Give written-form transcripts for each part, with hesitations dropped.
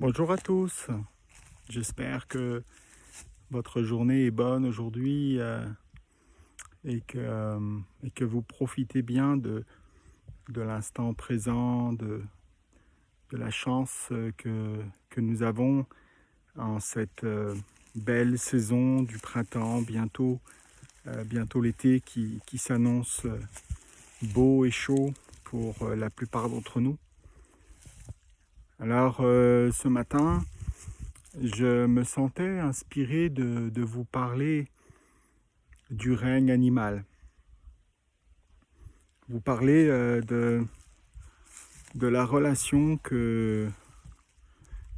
Bonjour à tous, j'espère que votre journée est bonne aujourd'hui et que vous profitez bien de l'instant présent, de la chance que nous avons en cette belle saison du printemps, bientôt l'été qui s'annonce beau et chaud pour la plupart d'entre nous. Alors ce matin, je me sentais inspiré de vous parler du règne animal. Vous parler de la relation que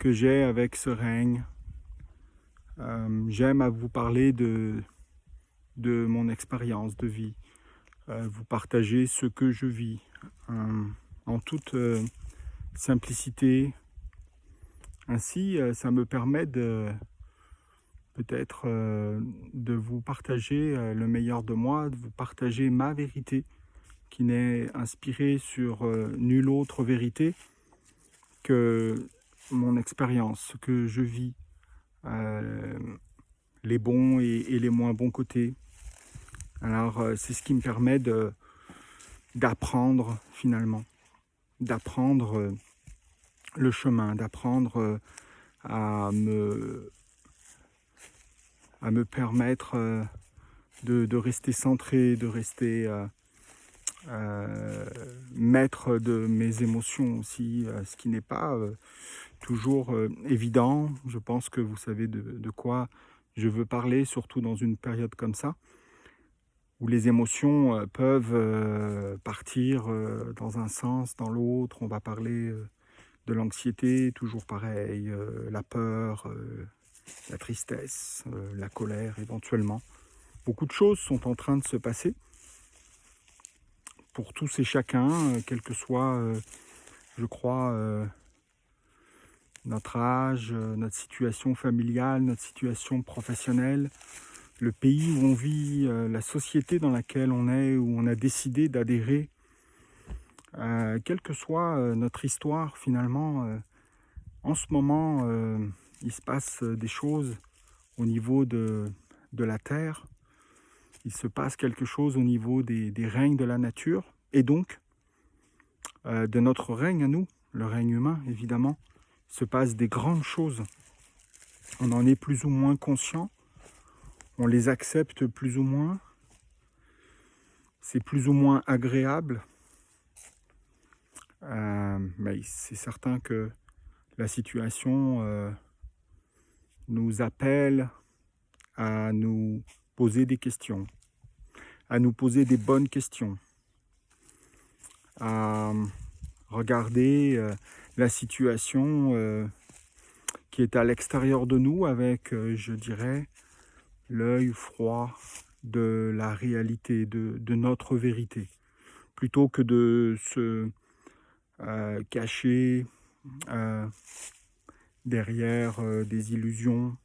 j'ai avec ce règne. J'aime à vous parler de mon expérience de vie, vous partager ce que je vis en toute simplicité. Ainsi, ça me permet peut-être de vous partager le meilleur de moi, de vous partager ma vérité qui n'est inspirée sur nulle autre vérité que mon expérience, ce que je vis, euh, les bons et les moins bons côtés. Alors c'est ce qui me permet d'apprendre finalement, d'apprendre le chemin, d'apprendre à me permettre de rester centré, de rester maître de mes émotions aussi, ce qui n'est pas toujours évident. Je pense que vous savez de quoi je veux parler, surtout dans une période comme ça, où les émotions peuvent partir dans un sens, dans l'autre. On va parler de l'anxiété, toujours pareil, la peur, la tristesse, la colère éventuellement. Beaucoup de choses sont en train de se passer pour tous et chacun, quel que soit, je crois, notre âge, notre situation familiale, notre situation professionnelle, le pays où on vit, la société dans laquelle on est, où on a décidé d'adhérer, quelle que soit notre histoire finalement, en ce moment, il se passe des choses au niveau de la Terre, il se passe quelque chose au niveau des règnes de la nature, et donc de notre règne à nous, le règne humain évidemment, il se passe des grandes choses. On en est plus ou moins conscient, on les accepte plus ou moins, c'est plus ou moins agréable, mais c'est certain que la situation nous appelle à nous poser des questions, à nous poser des bonnes questions, à regarder la situation qui est à l'extérieur de nous avec, je dirais, l'œil froid de la réalité, de notre vérité, plutôt que de se cacher euh, derrière des illusions,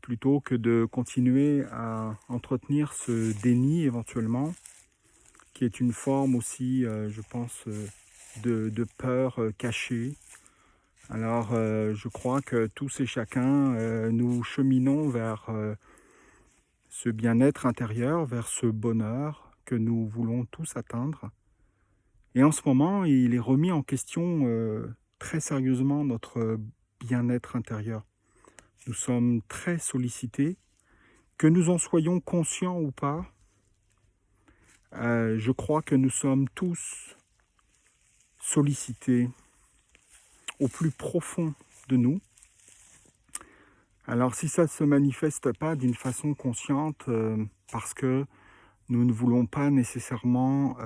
plutôt que de continuer à entretenir ce déni éventuellement, qui est une forme aussi, je pense, de peur cachée. Alors, je crois que tous et chacun, nous cheminons vers ce bien-être intérieur, vers ce bonheur que nous voulons tous atteindre. Et en ce moment, il est remis en question très sérieusement notre bien-être intérieur. Nous sommes très sollicités, que nous en soyons conscients ou pas. Je crois que nous sommes tous sollicités au plus profond de nous. Alors si ça ne se manifeste pas d'une façon consciente, parce que nous ne voulons pas nécessairement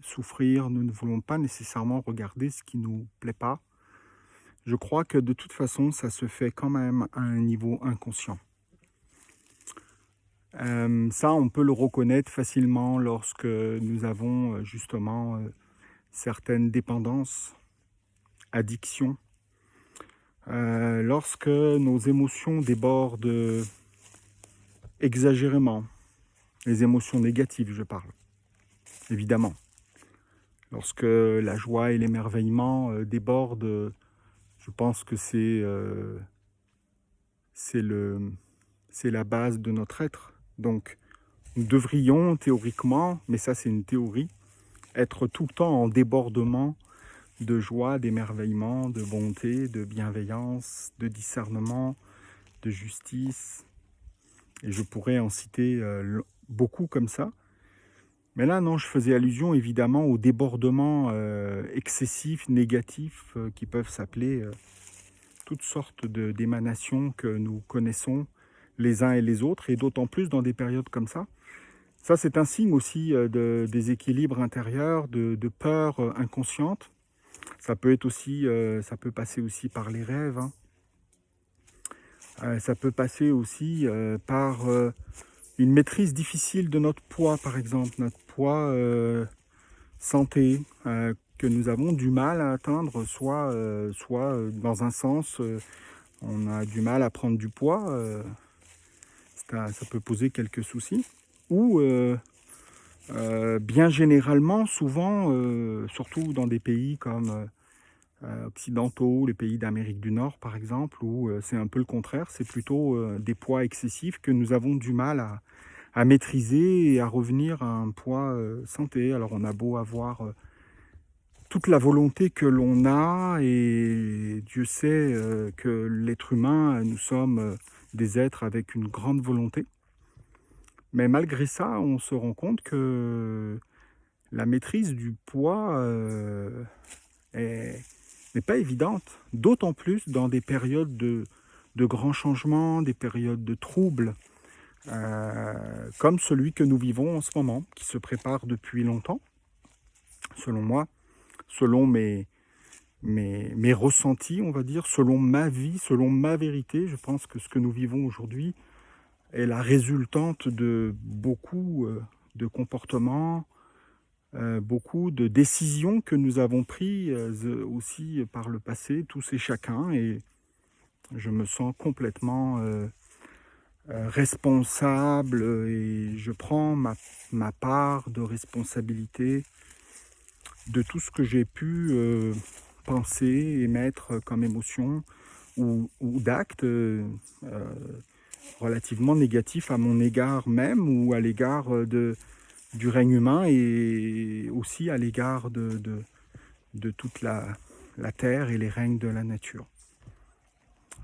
souffrir, nous ne voulons pas nécessairement regarder ce qui ne nous plaît pas, je crois que de toute façon, ça se fait quand même à un niveau inconscient. Ça, on peut le reconnaître facilement lorsque nous avons justement certaines dépendances, addictions, lorsque nos émotions débordent exagérément, les émotions négatives, je parle, évidemment. Lorsque la joie et l'émerveillement débordent Je pense que c'est la base de notre être. Donc, nous devrions théoriquement, mais ça c'est une théorie, être tout le temps en débordement de joie, d'émerveillement, de bonté, de bienveillance, de discernement, de justice. Et je pourrais en citer beaucoup comme ça. Mais là, non, je faisais allusion évidemment aux débordements excessifs, négatifs, qui peuvent s'appeler toutes sortes d'émanations que nous connaissons les uns et les autres, et d'autant plus dans des périodes comme ça. Ça, c'est un signe aussi de déséquilibre intérieur, de peur inconsciente. Ça peut être aussi, ça peut passer aussi par les rêves. Hein. Ça peut passer aussi par une maîtrise difficile de notre poids, par exemple, notre poids santé, que nous avons du mal à atteindre, soit dans un sens, on a du mal à prendre du poids, ça peut poser quelques soucis, ou bien généralement, souvent, surtout dans des pays comme occidentaux, les pays d'Amérique du Nord par exemple, où c'est un peu le contraire, c'est plutôt des poids excessifs que nous avons du mal à maîtriser et à revenir à un poids santé. Alors on a beau avoir toute la volonté que l'on a, et Dieu sait que l'être humain, nous sommes des êtres avec une grande volonté, mais malgré ça, on se rend compte que la maîtrise du poids n'est pas évidente, d'autant plus dans des périodes de grands changements, des périodes de troubles, comme celui que nous vivons en ce moment, qui se prépare depuis longtemps, selon moi, selon mes ressentis, on va dire, selon ma vie, selon ma vérité. Je pense que ce que nous vivons aujourd'hui est la résultante de beaucoup de comportements, beaucoup de décisions que nous avons prises aussi par le passé, tous et chacun, et je me sens complètement responsable, et je prends ma part de responsabilité de tout ce que j'ai pu penser, émettre comme émotion ou d'actes relativement négatifs à mon égard même, ou à l'égard du règne humain, et aussi à l'égard de toute la terre et les règnes de la nature.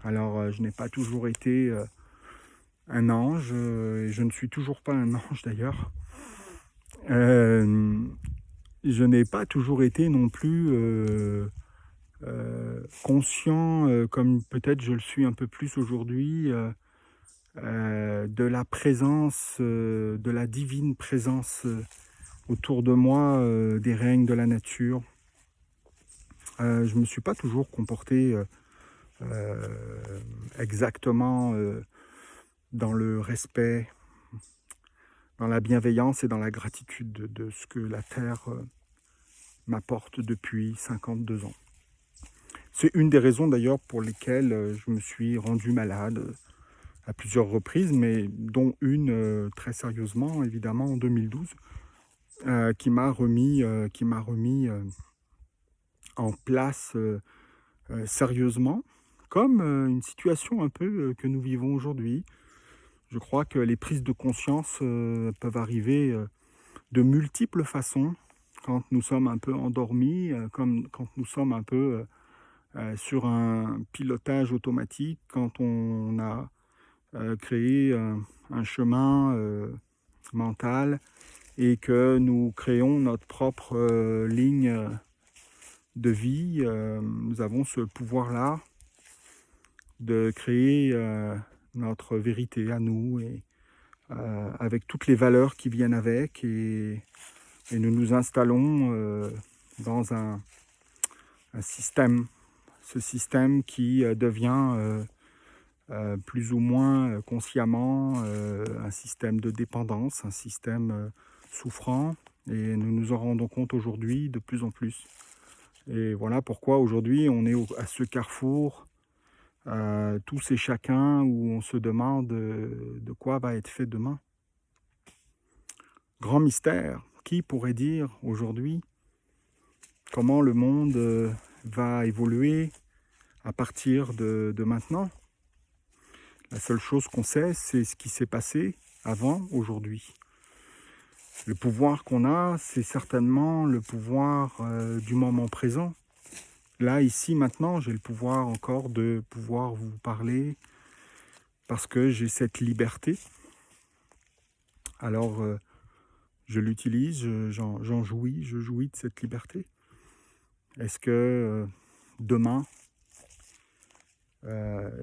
Alors, je n'ai pas toujours été un ange, et je ne suis toujours pas un ange d'ailleurs. Je n'ai pas toujours été non plus conscient, comme peut-être je le suis un peu plus aujourd'hui, de la présence, de la divine présence autour de moi, des règnes de la nature. Je ne me suis pas toujours comporté exactement dans le respect, dans la bienveillance et dans la gratitude de ce que la Terre m'apporte depuis 52 ans. C'est une des raisons d'ailleurs pour lesquelles je me suis rendu malade à plusieurs reprises, mais dont une très sérieusement, évidemment, en 2012, qui m'a remis en place sérieusement, comme une situation un peu que nous vivons aujourd'hui. Je crois que les prises de conscience peuvent arriver de multiples façons, quand nous sommes un peu endormis, comme quand nous sommes un peu sur un pilotage automatique, quand on a créé un chemin mental, et que nous créons notre propre ligne de vie. Nous avons ce pouvoir-là de créer notre vérité à nous, et avec toutes les valeurs qui viennent avec, et nous nous installons dans un système, ce système qui devient plus ou moins consciemment un système de dépendance, un système souffrant, et nous nous en rendons compte aujourd'hui de plus en plus. Et voilà pourquoi aujourd'hui on est à ce carrefour, tous et chacun, où on se demande de quoi va être fait demain. Grand mystère, qui pourrait dire aujourd'hui comment le monde va évoluer, à partir de maintenant. La seule chose qu'on sait, c'est ce qui s'est passé avant, aujourd'hui. Le pouvoir qu'on a, c'est certainement le pouvoir du moment présent. Là, ici, maintenant, j'ai le pouvoir encore de pouvoir vous parler parce que j'ai cette liberté. Alors, je l'utilise, j'en jouis, je jouis de cette liberté. Est-ce que demain,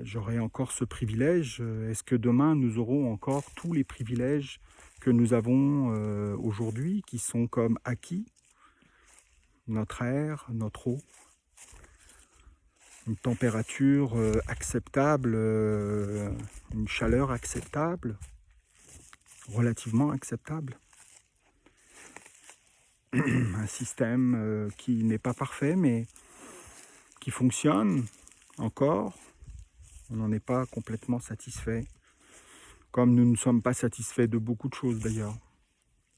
j'aurai encore ce privilège? Est-ce que demain, nous aurons encore tous les privilèges que nous avons aujourd'hui, qui sont comme acquis? Notre air, notre eau, une température acceptable, une chaleur acceptable, relativement acceptable. Un système qui n'est pas parfait, mais qui fonctionne encore. On n'en est pas complètement satisfait, comme nous ne sommes pas satisfaits de beaucoup de choses d'ailleurs.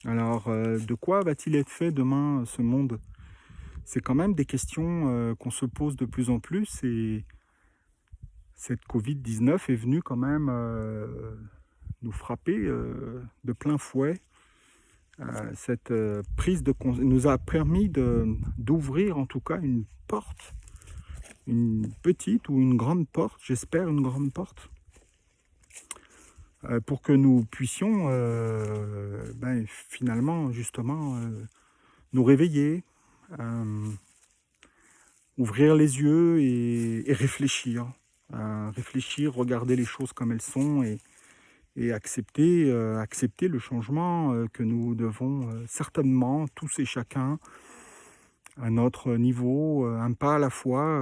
Alors, de quoi va-t-il être fait demain, ce monde? C'est quand même des questions qu'on se pose de plus en plus, et cette Covid-19 est venue quand même nous frapper de plein fouet. Cette prise de conscience nous a permis d'ouvrir en tout cas une porte, une petite ou une grande porte, j'espère une grande porte, pour que nous puissions finalement justement nous réveiller, ouvrir les yeux et réfléchir. Réfléchir, regarder les choses comme elles sont, et accepter, accepter le changement que nous devons certainement, tous et chacun, à notre niveau, un pas à la fois,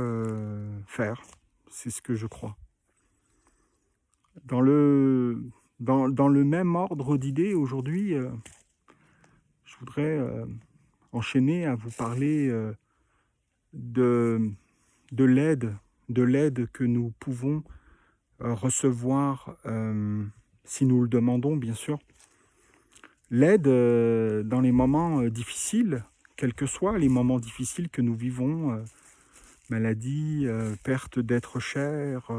faire. C'est ce que je crois. Dans le même ordre d'idées, aujourd'hui, je voudrais enchaîner à vous parler de, de l'aide que nous pouvons recevoir, si nous le demandons, bien sûr. L'aide dans les moments difficiles, quels que soient les moments difficiles que nous vivons, maladie, perte d'être cher,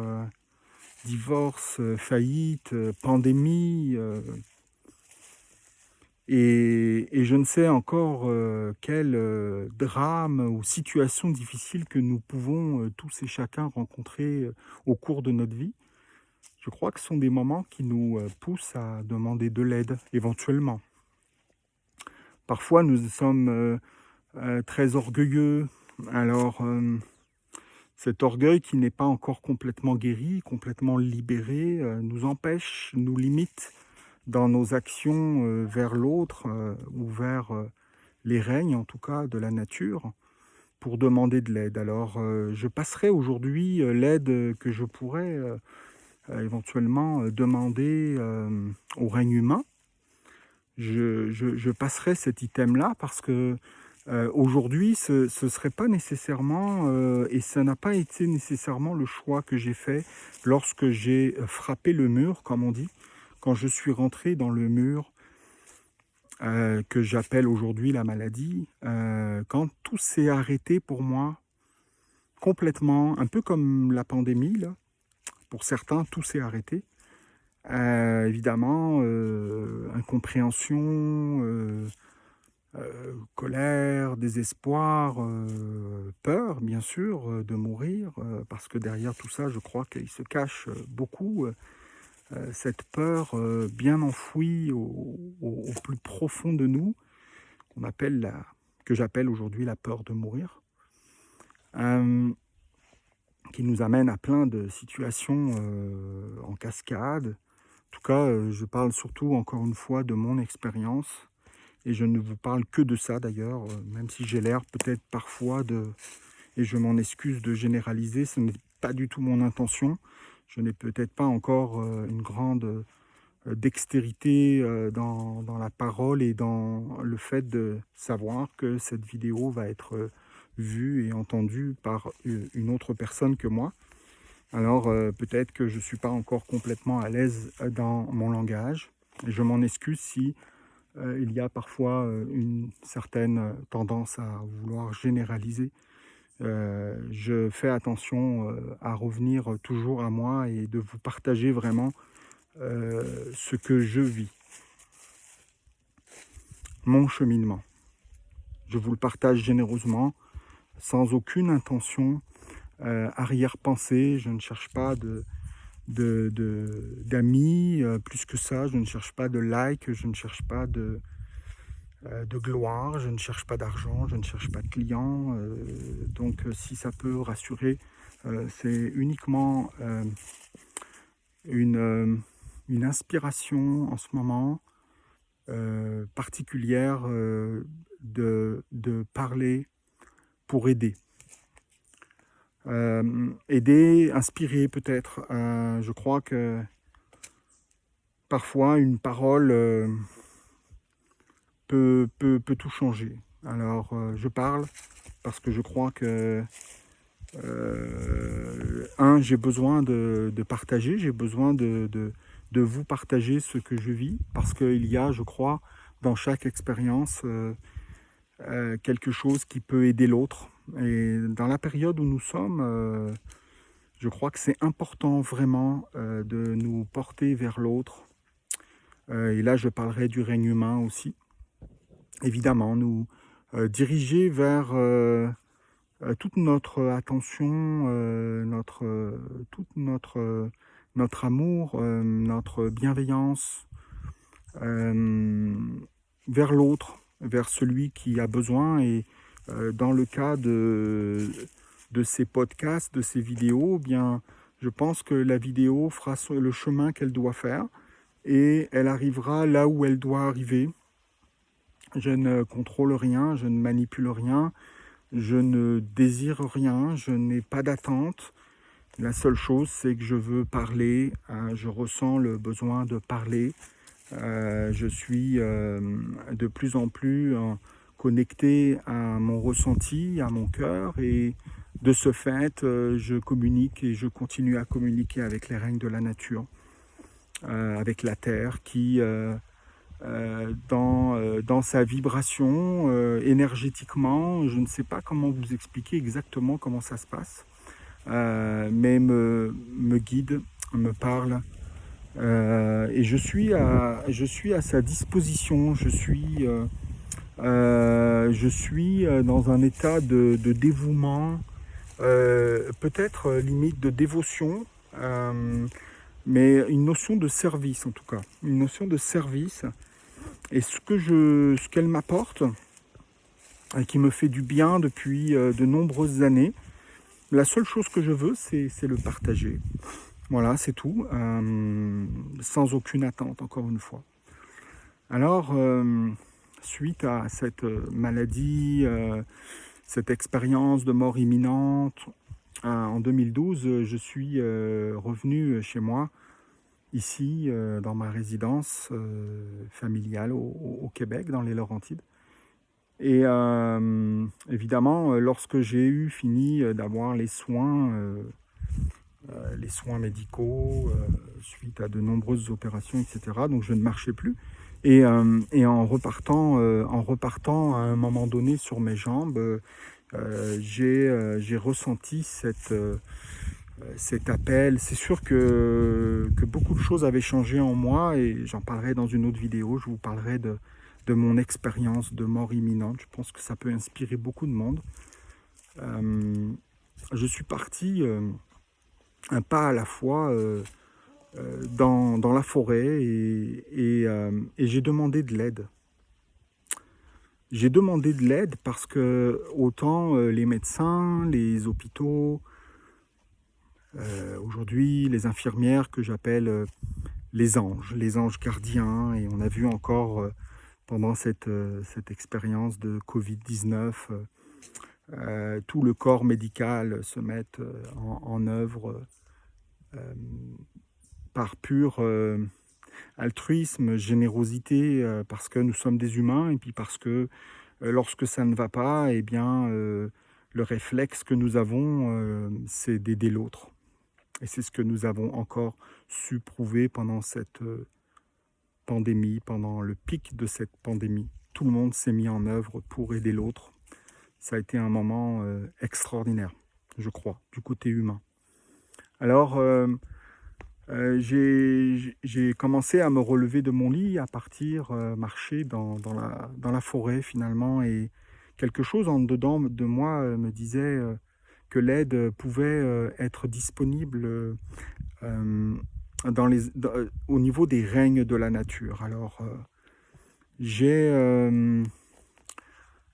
divorce, faillite, pandémie, et je ne sais encore quel drame ou situation difficile que nous pouvons tous et chacun rencontrer au cours de notre vie. Je crois que ce sont des moments qui nous poussent à demander de l'aide, éventuellement. Parfois, nous sommes très orgueilleux. Alors, cet orgueil qui n'est pas encore complètement guéri, complètement libéré, nous empêche, nous limite dans nos actions vers l'autre ou vers les règnes, en tout cas, de la nature, pour demander de l'aide. Alors, je passerai aujourd'hui l'aide que je pourrais éventuellement demander au règne humain. Je passerai cet item-là parce que aujourd'hui, ce ne serait pas nécessairement, et ça n'a pas été nécessairement le choix que j'ai fait lorsque j'ai frappé le mur, comme on dit, quand je suis rentré dans le mur que j'appelle aujourd'hui la maladie, quand tout s'est arrêté pour moi complètement, un peu comme la pandémie, là. Pour certains, tout s'est arrêté. Évidemment, incompréhension, colère, désespoir, peur, bien sûr, de mourir, parce que derrière tout ça, je crois qu'il se cache beaucoup cette peur bien enfouie au plus profond de nous, qu'on appelle que j'appelle aujourd'hui la peur de mourir, qui nous amène à plein de situations en cascade. En tout cas, je parle surtout, encore une fois, de mon expérience, et je ne vous parle que de ça d'ailleurs, même si j'ai l'air peut-être parfois et je m'en excuse de généraliser, ce n'est pas du tout mon intention. Je n'ai peut-être pas encore une grande dextérité dans la parole et dans le fait de savoir que cette vidéo va être vue et entendue par une autre personne que moi. Alors peut-être que je ne suis pas encore complètement à l'aise dans mon langage. Et je m'en excuse si il y a parfois une certaine tendance à vouloir généraliser. Je fais attention à revenir toujours à moi et de vous partager vraiment ce que je vis, mon cheminement. Je vous le partage généreusement, sans aucune intention arrière-pensée. Je ne cherche pas d'amis plus que ça. Je ne cherche pas de likes, je ne cherche pas de gloire, je ne cherche pas d'argent, je ne cherche pas de clients. Donc si ça peut rassurer, c'est uniquement une, euh, une inspiration en ce moment particulière de parler pour aider. Aider, inspirer peut-être. Je crois que parfois une parole peut tout changer. Alors je parle parce que je crois que j'ai besoin de partager, j'ai besoin de vous partager ce que je vis, parce qu'il y a, je crois, dans chaque expérience, quelque chose qui peut aider l'autre. Et dans la période où nous sommes, je crois que c'est important vraiment de nous porter vers l'autre. Et là, je parlerai du règne humain aussi. Évidemment, nous diriger vers toute notre attention, notre amour, notre bienveillance vers l'autre, vers celui qui a besoin. Et dans le cas de ces podcasts, de ces vidéos, eh bien, je pense que la vidéo fera le chemin qu'elle doit faire et elle arrivera là où elle doit arriver. Je ne contrôle rien, je ne manipule rien, je ne désire rien, je n'ai pas d'attente. La seule chose, c'est que je veux parler, je ressens le besoin de parler. Je suis de plus en plus connecté à mon ressenti, à mon cœur, et de ce fait, je communique et je continue à communiquer avec les règnes de la nature, avec la terre qui, dans sa vibration, énergétiquement, je ne sais pas comment vous expliquer exactement comment ça se passe, mais me guide, me parle. Et je suis à sa disposition, je suis dans un état de dévouement, peut-être limite de dévotion, mais une notion de service en tout cas, une notion de service. Et ce qu'elle m'apporte, et qui me fait du bien depuis de nombreuses années, la seule chose que je veux, c'est le partager. Voilà, c'est tout, sans aucune attente, encore une fois. Alors, suite à cette maladie, cette expérience de mort imminente, en 2012, je suis revenu chez moi, ici, dans ma résidence familiale au Québec, dans les Laurentides. Et évidemment, lorsque j'ai eu fini d'avoir les soins médicaux, suite à de nombreuses opérations, etc., donc je ne marchais plus. Et en repartant à un moment donné sur mes jambes, j'ai ressenti cet appel. C'est sûr que beaucoup de choses avaient changé en moi et j'en parlerai dans une autre vidéo. Je vous parlerai de mon expérience de mort imminente. Je pense que ça peut inspirer beaucoup de monde. Je suis parti un pas à la fois dans la forêt et j'ai demandé de l'aide. J'ai demandé de l'aide parce que autant les médecins, les hôpitaux, aujourd'hui les infirmières que j'appelle les anges gardiens, et on a vu encore pendant cette expérience de Covid-19, tout le corps médical se mettre en œuvre par pur altruisme, générosité, parce que nous sommes des humains, et puis parce que lorsque ça ne va pas, eh bien, le réflexe que nous avons, c'est d'aider l'autre. Et c'est ce que nous avons encore su prouver pendant cette pandémie, pendant le pic de cette pandémie. Tout le monde s'est mis en œuvre pour aider l'autre. ça a été un moment extraordinaire, je crois, du côté humain. Alors, j'ai commencé à me relever de mon lit, à partir marcher dans la forêt finalement, et quelque chose en dedans de moi me disait que l'aide pouvait être disponible euh, au niveau des règnes de la nature. Alors, j'ai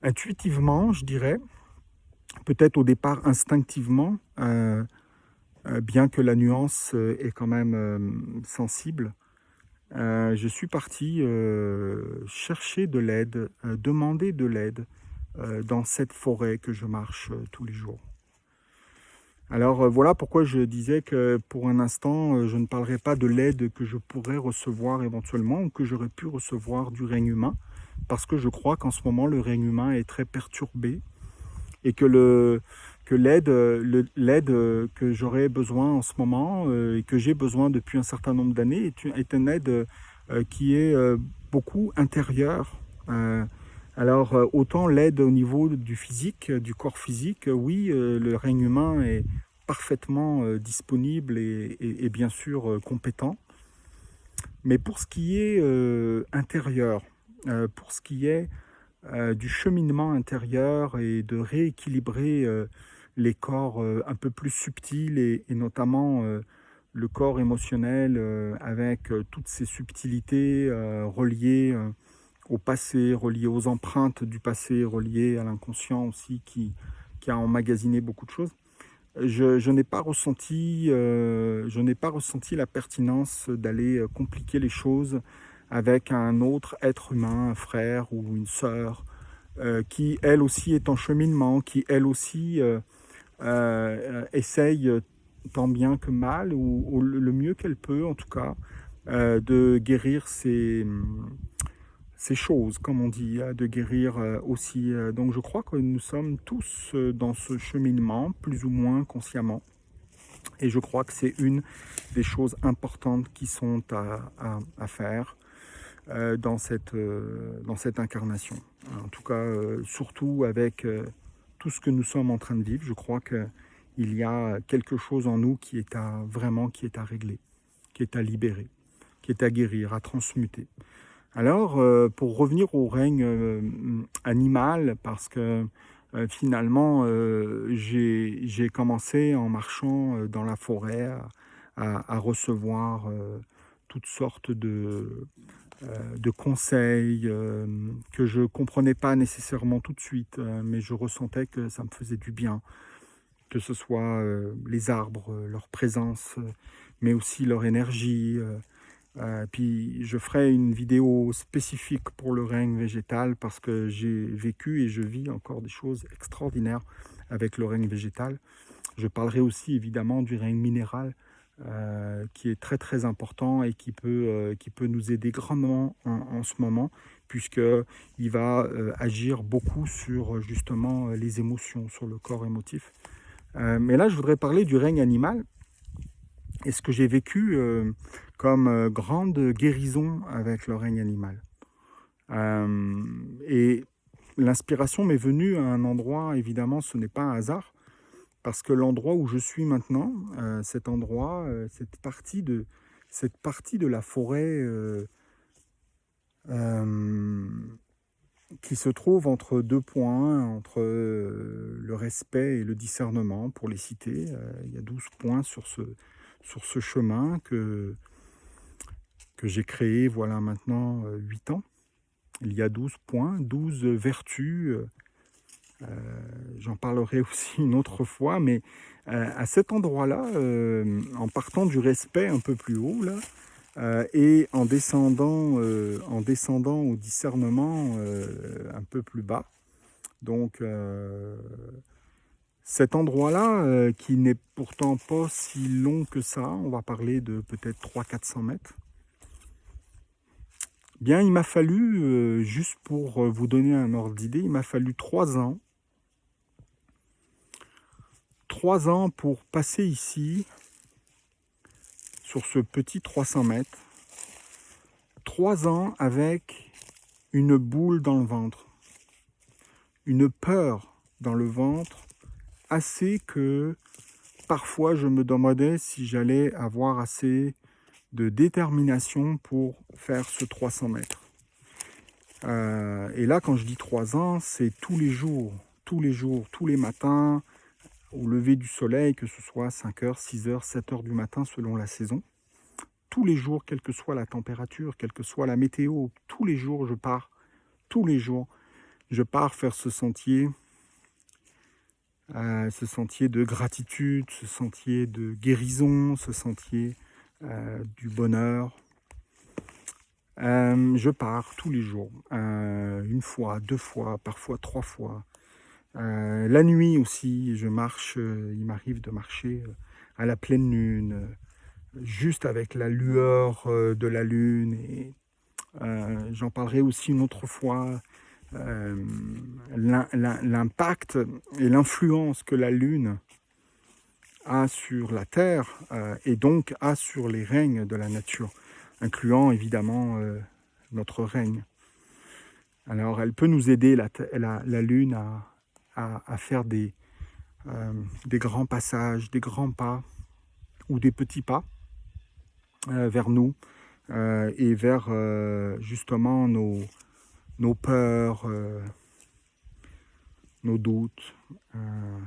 intuitivement, je dirais, peut-être au départ instinctivement, bien que la nuance est quand même sensible, je suis parti chercher de l'aide, demander de l'aide dans cette forêt que je marche tous les jours. Alors voilà pourquoi je disais que pour un instant, je ne parlerai pas de l'aide que je pourrais recevoir éventuellement ou que j'aurais pu recevoir du règne humain, parce que je crois qu'en ce moment, le règne humain est très perturbé et que l'aide que j'aurais besoin en ce moment et que j'ai besoin depuis un certain nombre d'années est une aide qui est beaucoup intérieure. Alors, autant l'aide au niveau du physique, du corps physique, oui, le règne humain est parfaitement disponible et bien sûr compétent. Mais pour ce qui est intérieur, pour ce qui est du cheminement intérieur et de rééquilibrer les corps un peu plus subtils et notamment le corps émotionnel avec toutes ces subtilités reliées au passé, reliées aux empreintes du passé, reliées à l'inconscient aussi qui a emmagasiné beaucoup de choses. Je n'ai pas ressenti, je n'ai pas ressenti la pertinence d'aller compliquer les choses avec un autre être humain, un frère ou une sœur, qui elle aussi est en cheminement, qui elle aussi essaye tant bien que mal, ou le mieux qu'elle peut en tout cas, de guérir ces choses, comme on dit, de guérir aussi. Donc je crois que nous sommes tous dans ce cheminement, plus ou moins consciemment. Et je crois que c'est une des choses importantes qui sont à faire dans cette incarnation. En tout cas, surtout avec tout ce que nous sommes en train de vivre, je crois qu'il y a quelque chose en nous qui est qui est à régler, qui est à libérer, qui est à guérir, à transmuter. Alors, pour revenir au règne animal, parce que finalement, j'ai commencé en marchant dans la forêt à recevoir toutes sortes de conseils que je ne comprenais pas nécessairement tout de suite, mais je ressentais que ça me faisait du bien, que ce soit les arbres, leur présence, mais aussi leur énergie. Puis je ferai une vidéo spécifique pour le règne végétal parce que j'ai vécu et je vis encore des choses extraordinaires avec le règne végétal. Je parlerai aussi évidemment du règne minéral qui est très très important et qui peut nous aider grandement en ce moment puisqu'il va agir beaucoup sur justement les émotions, sur le corps émotif. Mais là je voudrais parler du règne animal et ce que j'ai vécu comme grande guérison avec le règne animal. Et l'inspiration m'est venue à un endroit, évidemment, ce n'est pas un hasard, parce que l'endroit où je suis maintenant, cet endroit, cette partie de la forêt qui se trouve entre deux points, entre le respect et le discernement, pour les citer. Il y a 12 points sur ce chemin que j'ai créé, voilà maintenant 8 ans. Il y a 12 points, 12 vertus. J'en parlerai aussi une autre fois, mais à cet endroit-là, en partant du respect un peu plus haut, là, et en descendant au discernement un peu plus bas. Donc, cet endroit-là, qui n'est pourtant pas si long que ça, on va parler de peut-être 300-400 mètres, bien, il m'a fallu, juste pour vous donner un ordre d'idée, il m'a fallu 3 ans. 3 ans pour passer ici, sur ce petit 300 mètres. 3 avec une boule dans le ventre. Une peur dans le ventre, assez que parfois je me demandais si j'allais avoir assez de détermination pour faire ce 300 mètres. Et là, quand je dis 3 ans, c'est tous les jours, tous les matins, au lever du soleil, que ce soit 5 heures, 6 heures, 7 heures du matin selon la saison. Tous les jours, quelle que soit la température, quelle que soit la météo, tous les jours, je pars. Tous les jours, je pars faire ce sentier de gratitude, ce sentier de guérison, ce sentier du bonheur. Je pars tous les jours, une fois, 2 fois, parfois 3 fois. La nuit aussi, je marche, il m'arrive de marcher à la pleine lune, juste avec la lueur de la lune. Et j'en parlerai aussi une autre fois. L'impact et l'influence que la lune a sur la Terre et donc a sur les règnes de la nature, incluant évidemment notre règne. Alors elle peut nous aider, la lune, à faire des grands passages, des grands pas ou des petits pas vers nous et vers justement nos peurs, nos doutes,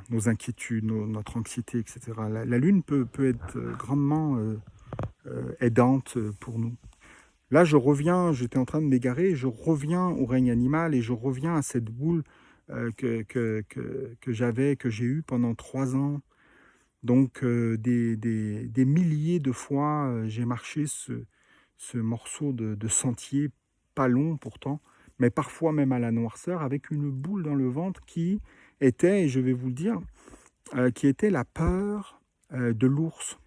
nos inquiétudes, notre anxiété, etc. La lune peut être grandement aidante pour nous. Là, je reviens, j'étais en train de m'égarer, je reviens au règne animal et je reviens à cette boule que j'ai eue pendant 3 ans. Donc, des milliers de fois, j'ai marché ce morceau de sentier, pas long pourtant, mais parfois même à la noirceur, avec une boule dans le ventre qui était, et je vais vous le dire, qui était la peur de l'ours.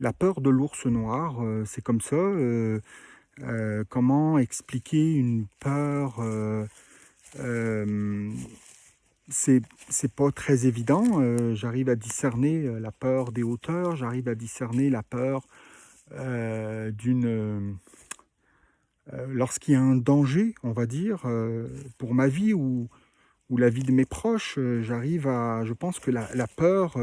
La peur de l'ours noir, c'est comme ça. Comment expliquer une peur c'est pas très évident. J'arrive à discerner la peur des hauteurs, j'arrive à discerner la peur lorsqu'il y a un danger, on va dire, pour ma vie ou la vie de mes proches, je pense que la peur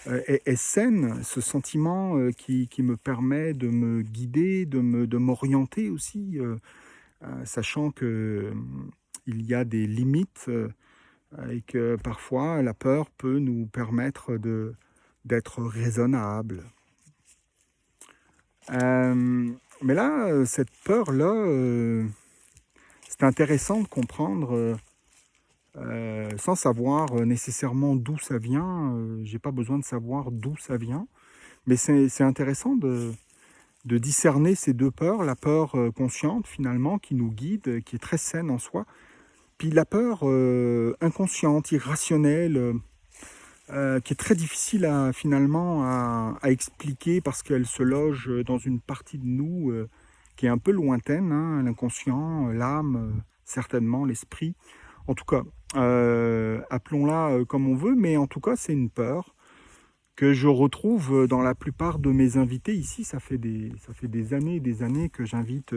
est saine, ce sentiment qui me permet de me guider, de m'orienter aussi, sachant que il y a des limites et que parfois la peur peut nous permettre d'être raisonnable. Mais là, cette peur-là, c'est intéressant de comprendre sans savoir nécessairement d'où ça vient. J'ai pas besoin de savoir d'où ça vient, mais c'est intéressant de discerner ces deux peurs, la peur consciente finalement qui nous guide, qui est très saine en soi, puis la peur inconsciente, irrationnelle, qui est très difficile finalement à expliquer parce qu'elle se loge dans une partie de nous qui est un peu lointaine, hein, l'inconscient, l'âme, certainement l'esprit. En tout cas, appelons-la comme on veut, mais en tout cas, c'est une peur que je retrouve dans la plupart de mes invités ici. Ça fait des années et des années que j'invite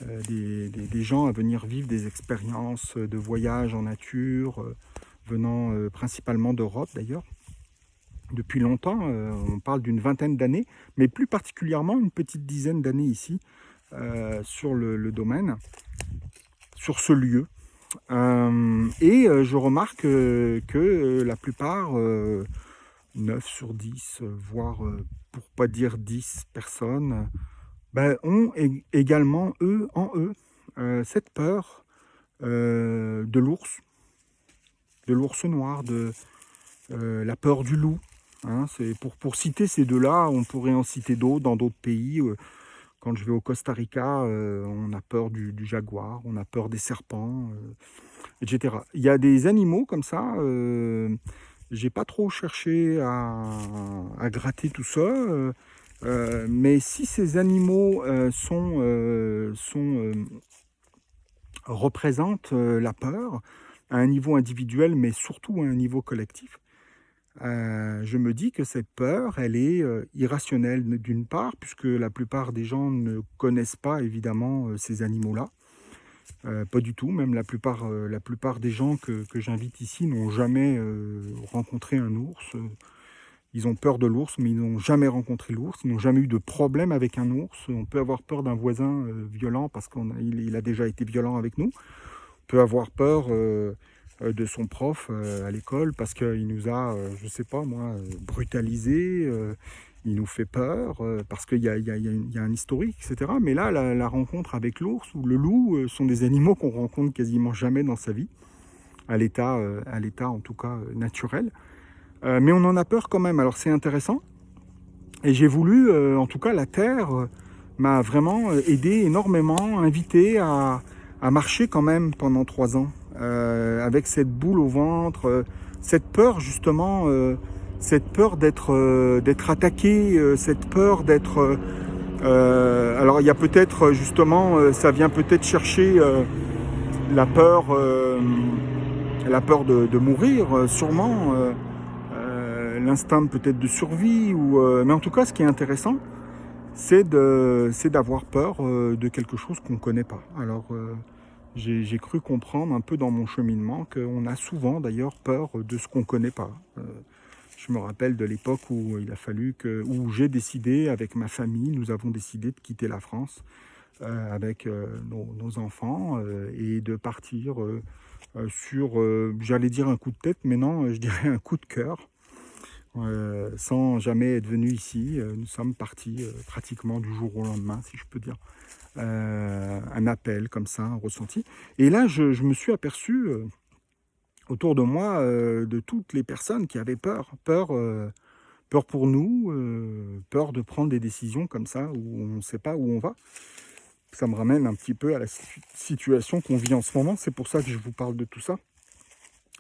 des gens à venir vivre des expériences de voyage en nature, venant principalement d'Europe d'ailleurs. Depuis longtemps, on parle d'une vingtaine d'années, mais plus particulièrement une petite dizaine d'années ici, sur le domaine, sur ce lieu. Je remarque que la plupart, 9 sur 10, voire pour pas dire 10 personnes, ont également en eux cette peur de l'ours noir, de la peur du loup. Hein, c'est pour citer ces deux-là, on pourrait en citer d'autres dans d'autres pays. Quand je vais au Costa Rica, on a peur du jaguar, on a peur des serpents, etc. Il y a des animaux comme ça. J'ai pas trop cherché à gratter tout ça. Mais si ces animaux représentent la peur à un niveau individuel, mais surtout à un niveau collectif, je me dis que cette peur, elle est irrationnelle d'une part, puisque la plupart des gens ne connaissent pas évidemment ces animaux-là. Pas du tout, même la plupart des gens que j'invite ici n'ont jamais rencontré un ours. Ils ont peur de l'ours, mais ils n'ont jamais rencontré l'ours, ils n'ont jamais eu de problème avec un ours. On peut avoir peur d'un voisin violent parce qu'il a déjà été violent avec nous. On peut avoir peur de son prof à l'école parce qu'il nous a, je ne sais pas moi, brutalisé, il nous fait peur parce qu'il y a un historique, etc. Mais là, la rencontre avec l'ours ou le loup sont des animaux qu'on rencontre quasiment jamais dans sa vie, à l'état en tout cas naturel. Mais on en a peur quand même, alors c'est intéressant. Et j'ai voulu, en tout cas la Terre m'a vraiment aidé énormément, invité à marcher quand même pendant 3 ans, avec cette boule au ventre, cette peur justement, cette peur d'être attaqué, cette peur d'être... alors il y a peut-être justement, ça vient peut-être chercher la peur de mourir, sûrement. L'instinct peut-être de survie, mais en tout cas ce qui est intéressant, c'est d'avoir peur de quelque chose qu'on ne connaît pas. Alors j'ai cru comprendre un peu dans mon cheminement qu'on a souvent d'ailleurs peur de ce qu'on ne connaît pas. Je me rappelle de l'époque où il a fallu où j'ai décidé avec ma famille, nous avons décidé de quitter la France avec nos enfants et de partir sur, j'allais dire un coup de tête, mais non, je dirais un coup de cœur. Sans jamais être venu ici. Nous sommes partis pratiquement du jour au lendemain, si je peux dire. Un appel comme ça, un ressenti. Et là, je me suis aperçu autour de moi de toutes les personnes qui avaient peur pour nous, peur de prendre des décisions comme ça, où on ne sait pas où on va. Ça me ramène un petit peu à la situation qu'on vit en ce moment. C'est pour ça que je vous parle de tout ça.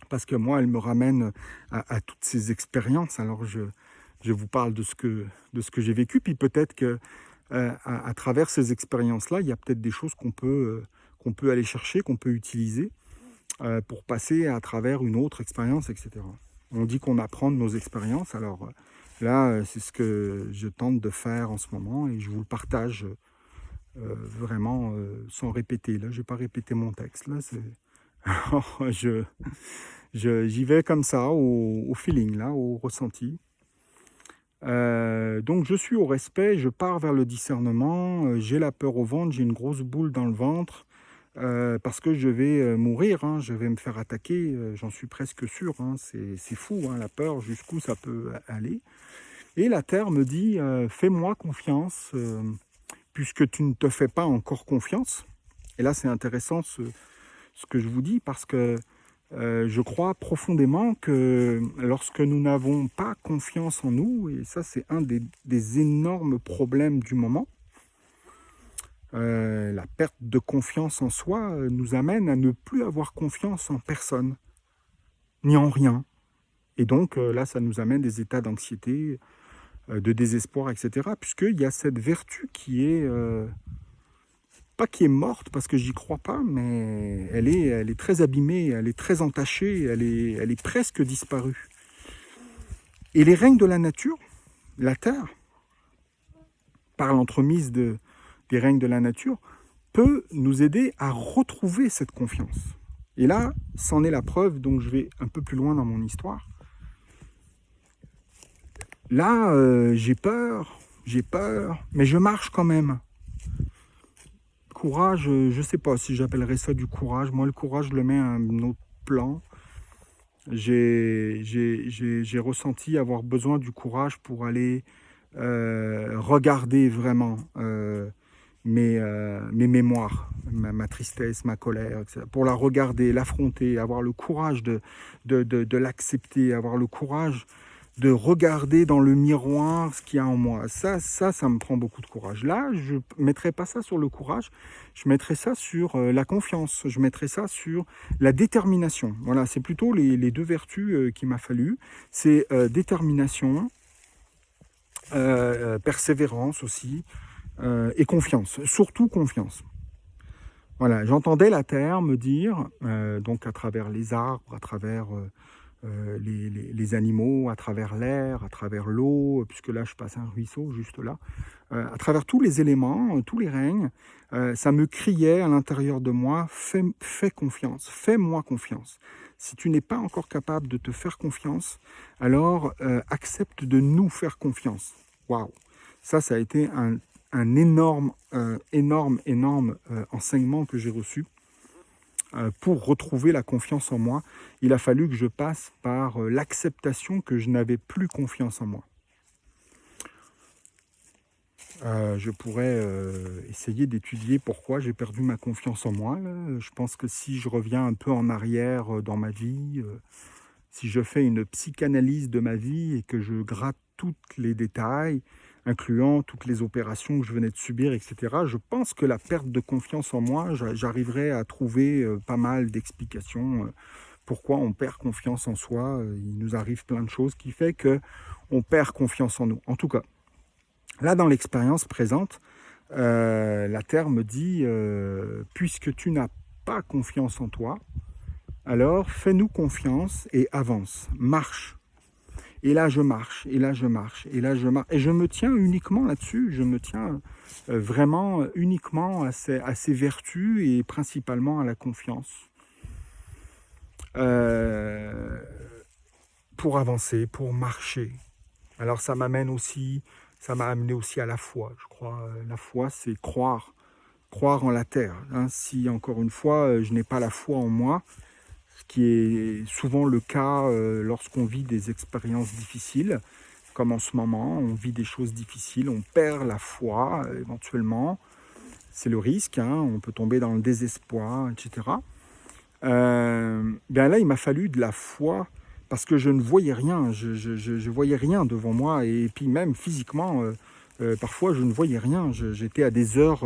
Parce que moi, elle me ramène à toutes ces expériences. Alors, je vous parle de ce que j'ai vécu, puis peut-être que à travers ces expériences-là, il y a peut-être des choses qu'on peut aller chercher, qu'on peut utiliser pour passer à travers une autre expérience, etc. On dit qu'on apprend de nos expériences. Alors là, c'est ce que je tente de faire en ce moment et je vous le partage vraiment sans répéter. Là, je ne vais pas répéter mon texte. Là, j'y vais comme ça, au feeling, là, au ressenti. Donc je suis au respect, je pars vers le discernement, j'ai la peur au ventre, j'ai une grosse boule dans le ventre, parce que je vais mourir, hein, je vais me faire attaquer, j'en suis presque sûr, hein, c'est fou, hein, la peur, jusqu'où ça peut aller. Et la Terre me dit, fais-moi confiance, puisque tu ne te fais pas encore confiance. Et là c'est intéressant ce que je vous dis, parce que je crois profondément que lorsque nous n'avons pas confiance en nous, et ça c'est un des énormes problèmes du moment, la perte de confiance en soi nous amène à ne plus avoir confiance en personne, ni en rien. Et donc là, ça nous amène des états d'anxiété, de désespoir, etc. Puisqu'il y a cette vertu qui est... pas qui est morte, parce que j'y crois pas, mais elle est très abîmée, elle est très entachée, elle est presque disparue. Et les règnes de la nature, la Terre, par l'entremise des règnes de la nature, peut nous aider à retrouver cette confiance. Et là, c'en est la preuve, donc je vais un peu plus loin dans mon histoire. Là, j'ai peur, mais je marche quand même. Courage, je ne sais pas si j'appellerais ça du courage. Moi, le courage, je le mets à un autre plan. J'ai ressenti avoir besoin du courage pour aller regarder vraiment mes mémoires, ma tristesse, ma colère, etc. Pour la regarder, l'affronter, avoir le courage de l'accepter, avoir le courage de regarder dans le miroir ce qu'il y a en moi. Ça me prend beaucoup de courage. Là, je ne mettrai pas ça sur le courage, je mettrai ça sur la confiance, je mettrai ça sur la détermination. Voilà, c'est plutôt les deux vertus qu'il m'a fallu. C'est détermination, persévérance aussi, et confiance, surtout confiance. Voilà, j'entendais la Terre me dire, donc à travers les arbres, à travers les animaux, à travers l'air, à travers l'eau, puisque là je passe un ruisseau juste là, à travers tous les éléments, tous les règnes, ça me criait à l'intérieur de moi, fais confiance, fais-moi confiance. Si tu n'es pas encore capable de te faire confiance, alors accepte de nous faire confiance. Waouh! Ça a été un énorme, énorme enseignement que j'ai reçu. Pour retrouver la confiance en moi, il a fallu que je passe par l'acceptation que je n'avais plus confiance en moi. Je pourrais essayer d'étudier pourquoi j'ai perdu ma confiance en moi, là. Je pense que si je reviens un peu en arrière dans ma vie, si je fais une psychanalyse de ma vie et que je gratte tous les détails, incluant toutes les opérations que je venais de subir, etc., je pense que la perte de confiance en moi, j'arriverai à trouver pas mal d'explications pourquoi on perd confiance en soi. Il nous arrive plein de choses qui fait que on perd confiance en nous. En tout cas, là, dans l'expérience présente, la Terre me dit, puisque tu n'as pas confiance en toi, alors fais-nous confiance et avance, marche. Et là, je marche, et là, je marche, et là, je marche. Et je me tiens uniquement là-dessus, je me tiens vraiment uniquement à ces vertus et principalement à la confiance. Pour avancer, pour marcher. Alors ça m'amène aussi, ça m'a amené aussi à la foi, je crois. La foi, c'est croire en la terre. Hein. Si, encore une fois, je n'ai pas la foi en moi, ce qui est souvent le cas lorsqu'on vit des expériences difficiles, comme en ce moment, on vit des choses difficiles, on perd la foi éventuellement, c'est le risque, hein, on peut tomber dans le désespoir, etc. Bien là, il m'a fallu de la foi parce que je ne voyais rien, je voyais rien devant moi et puis même physiquement, parfois je ne voyais rien. J'étais à des heures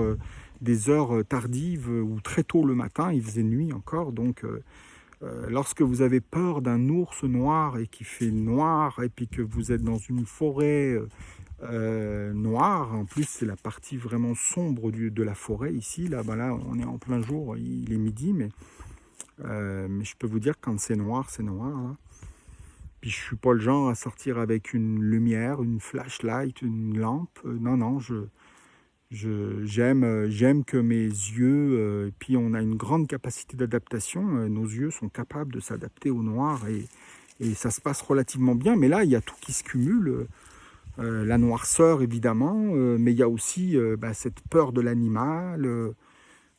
tardives ou très tôt le matin, il faisait nuit encore, donc lorsque vous avez peur d'un ours noir et qu'il fait noir et puis que vous êtes dans une forêt noire, en plus c'est la partie vraiment sombre de la forêt ici, là, ben là on est en plein jour, il est midi, mais je peux vous dire que quand c'est noir, là. Puis je suis pas le genre à sortir avec une lumière, une flashlight, une lampe. Non, non, j'aime que mes yeux, et puis on a une grande capacité d'adaptation. Nos yeux sont capables de s'adapter au noir et ça se passe relativement bien. Mais là, il y a tout qui se cumule. La noirceur, évidemment, mais il y a aussi cette peur de l'animal.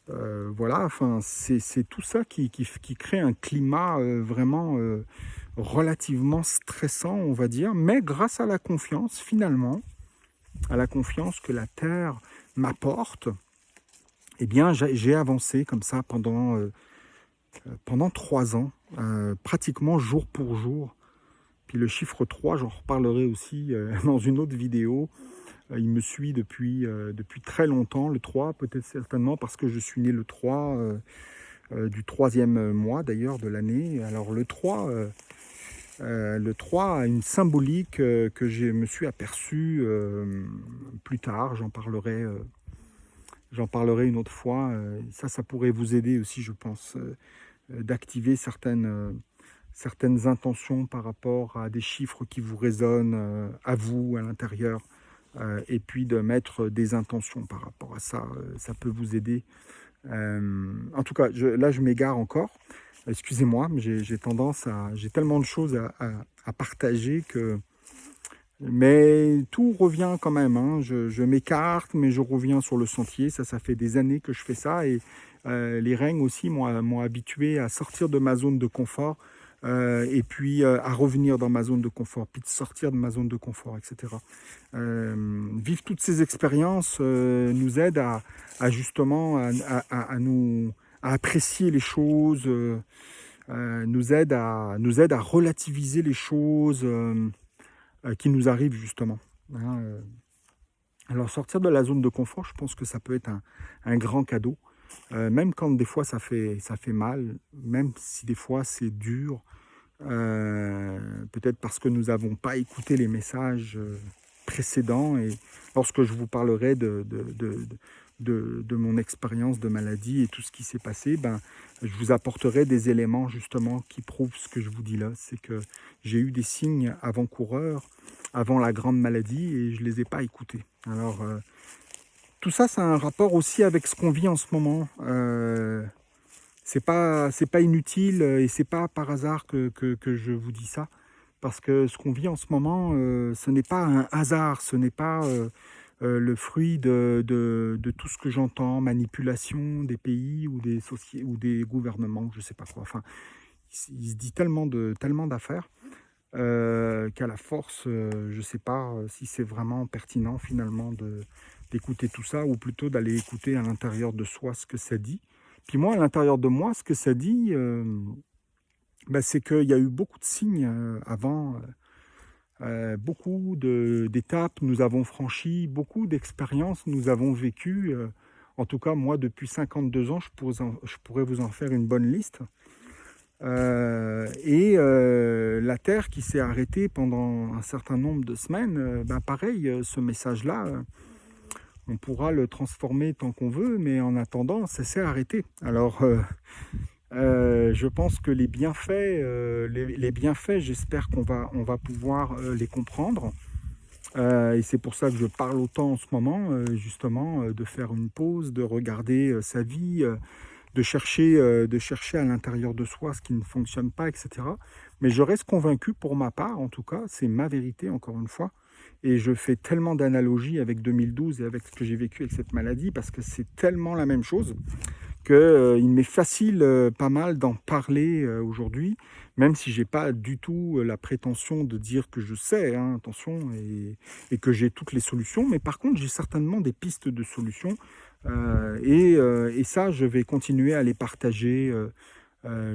Voilà, enfin, c'est tout ça qui crée un climat vraiment relativement stressant, on va dire, mais grâce à la confiance, finalement, à la confiance que la Terre m'apporte, eh bien, j'ai avancé comme ça pendant 3 ans, pratiquement jour pour jour. Puis le chiffre 3, j'en reparlerai aussi dans une autre vidéo. Il me suit depuis très longtemps, le 3, peut-être certainement parce que je suis né le 3 du 3e mois d'ailleurs de l'année. Alors le 3 a une symbolique que je me suis aperçu plus tard, j'en parlerai une autre fois. Ça pourrait vous aider aussi, je pense, d'activer certaines intentions par rapport à des chiffres qui vous résonnent à vous, à l'intérieur. Et puis de mettre des intentions par rapport à ça, ça peut vous aider. En tout cas, là je m'égare encore. Excusez-moi, mais j'ai tellement de choses à partager que. Mais tout revient quand même. Hein. Je m'écarte, mais je reviens sur le sentier. Ça fait des années que je fais ça. Et les règnes aussi m'ont habitué à sortir de ma zone de confort. Et puis à revenir dans ma zone de confort, puis de sortir de ma zone de confort, etc. Vivre toutes ces expériences nous aide à justement à apprécier les choses, nous aide à relativiser les choses qui nous arrivent justement. Hein, alors sortir de la zone de confort, je pense que ça peut être un grand cadeau, même quand des fois ça fait mal, même si des fois c'est dur. Peut-être parce que nous n'avons pas écouté les messages précédents et lorsque je vous parlerai de mon expérience de maladie et tout ce qui s'est passé, ben, je vous apporterai des éléments justement qui prouvent ce que je vous dis là. C'est que j'ai eu des signes avant-coureurs, avant la grande maladie, et je ne les ai pas écoutés. Alors, tout ça, ça a un rapport aussi avec ce qu'on vit en ce moment. C'est pas inutile et c'est pas par hasard que je vous dis ça. Parce que ce qu'on vit en ce moment, ce n'est pas un hasard, ce n'est pas le fruit de tout ce que j'entends, manipulation des pays ou des sociétés ou des gouvernements, je ne sais pas quoi. Enfin, il se dit tellement d'affaires qu'à la force, je ne sais pas si c'est vraiment pertinent finalement d'écouter tout ça ou plutôt d'aller écouter à l'intérieur de soi ce que ça dit. Puis moi, à l'intérieur de moi, ce que ça dit, bah, c'est qu'il y a eu beaucoup de signes avant, beaucoup d'étapes nous avons franchies, beaucoup d'expériences nous avons vécues. En tout cas, moi, depuis 52 ans, je pourrais vous en faire une bonne liste. La Terre qui s'est arrêtée pendant un certain nombre de semaines, ben pareil, ce message-là, on pourra le transformer tant qu'on veut, mais en attendant, ça s'est arrêté. Alors, je pense que les bienfaits, j'espère on va pouvoir les comprendre. Et c'est pour ça que je parle autant en ce moment, justement, de faire une pause, de regarder sa vie, de chercher à l'intérieur de soi ce qui ne fonctionne pas, etc. Mais je reste convaincu, pour ma part, en tout cas, c'est ma vérité, encore une fois, et je fais tellement d'analogies avec 2012 et avec ce que j'ai vécu avec cette maladie, parce que c'est tellement la même chose, qu'il m'est facile pas mal d'en parler aujourd'hui, même si j'ai pas du tout la prétention de dire que je sais, hein, attention, et que j'ai toutes les solutions, mais par contre j'ai certainement des pistes de solutions, et ça je vais continuer à les partager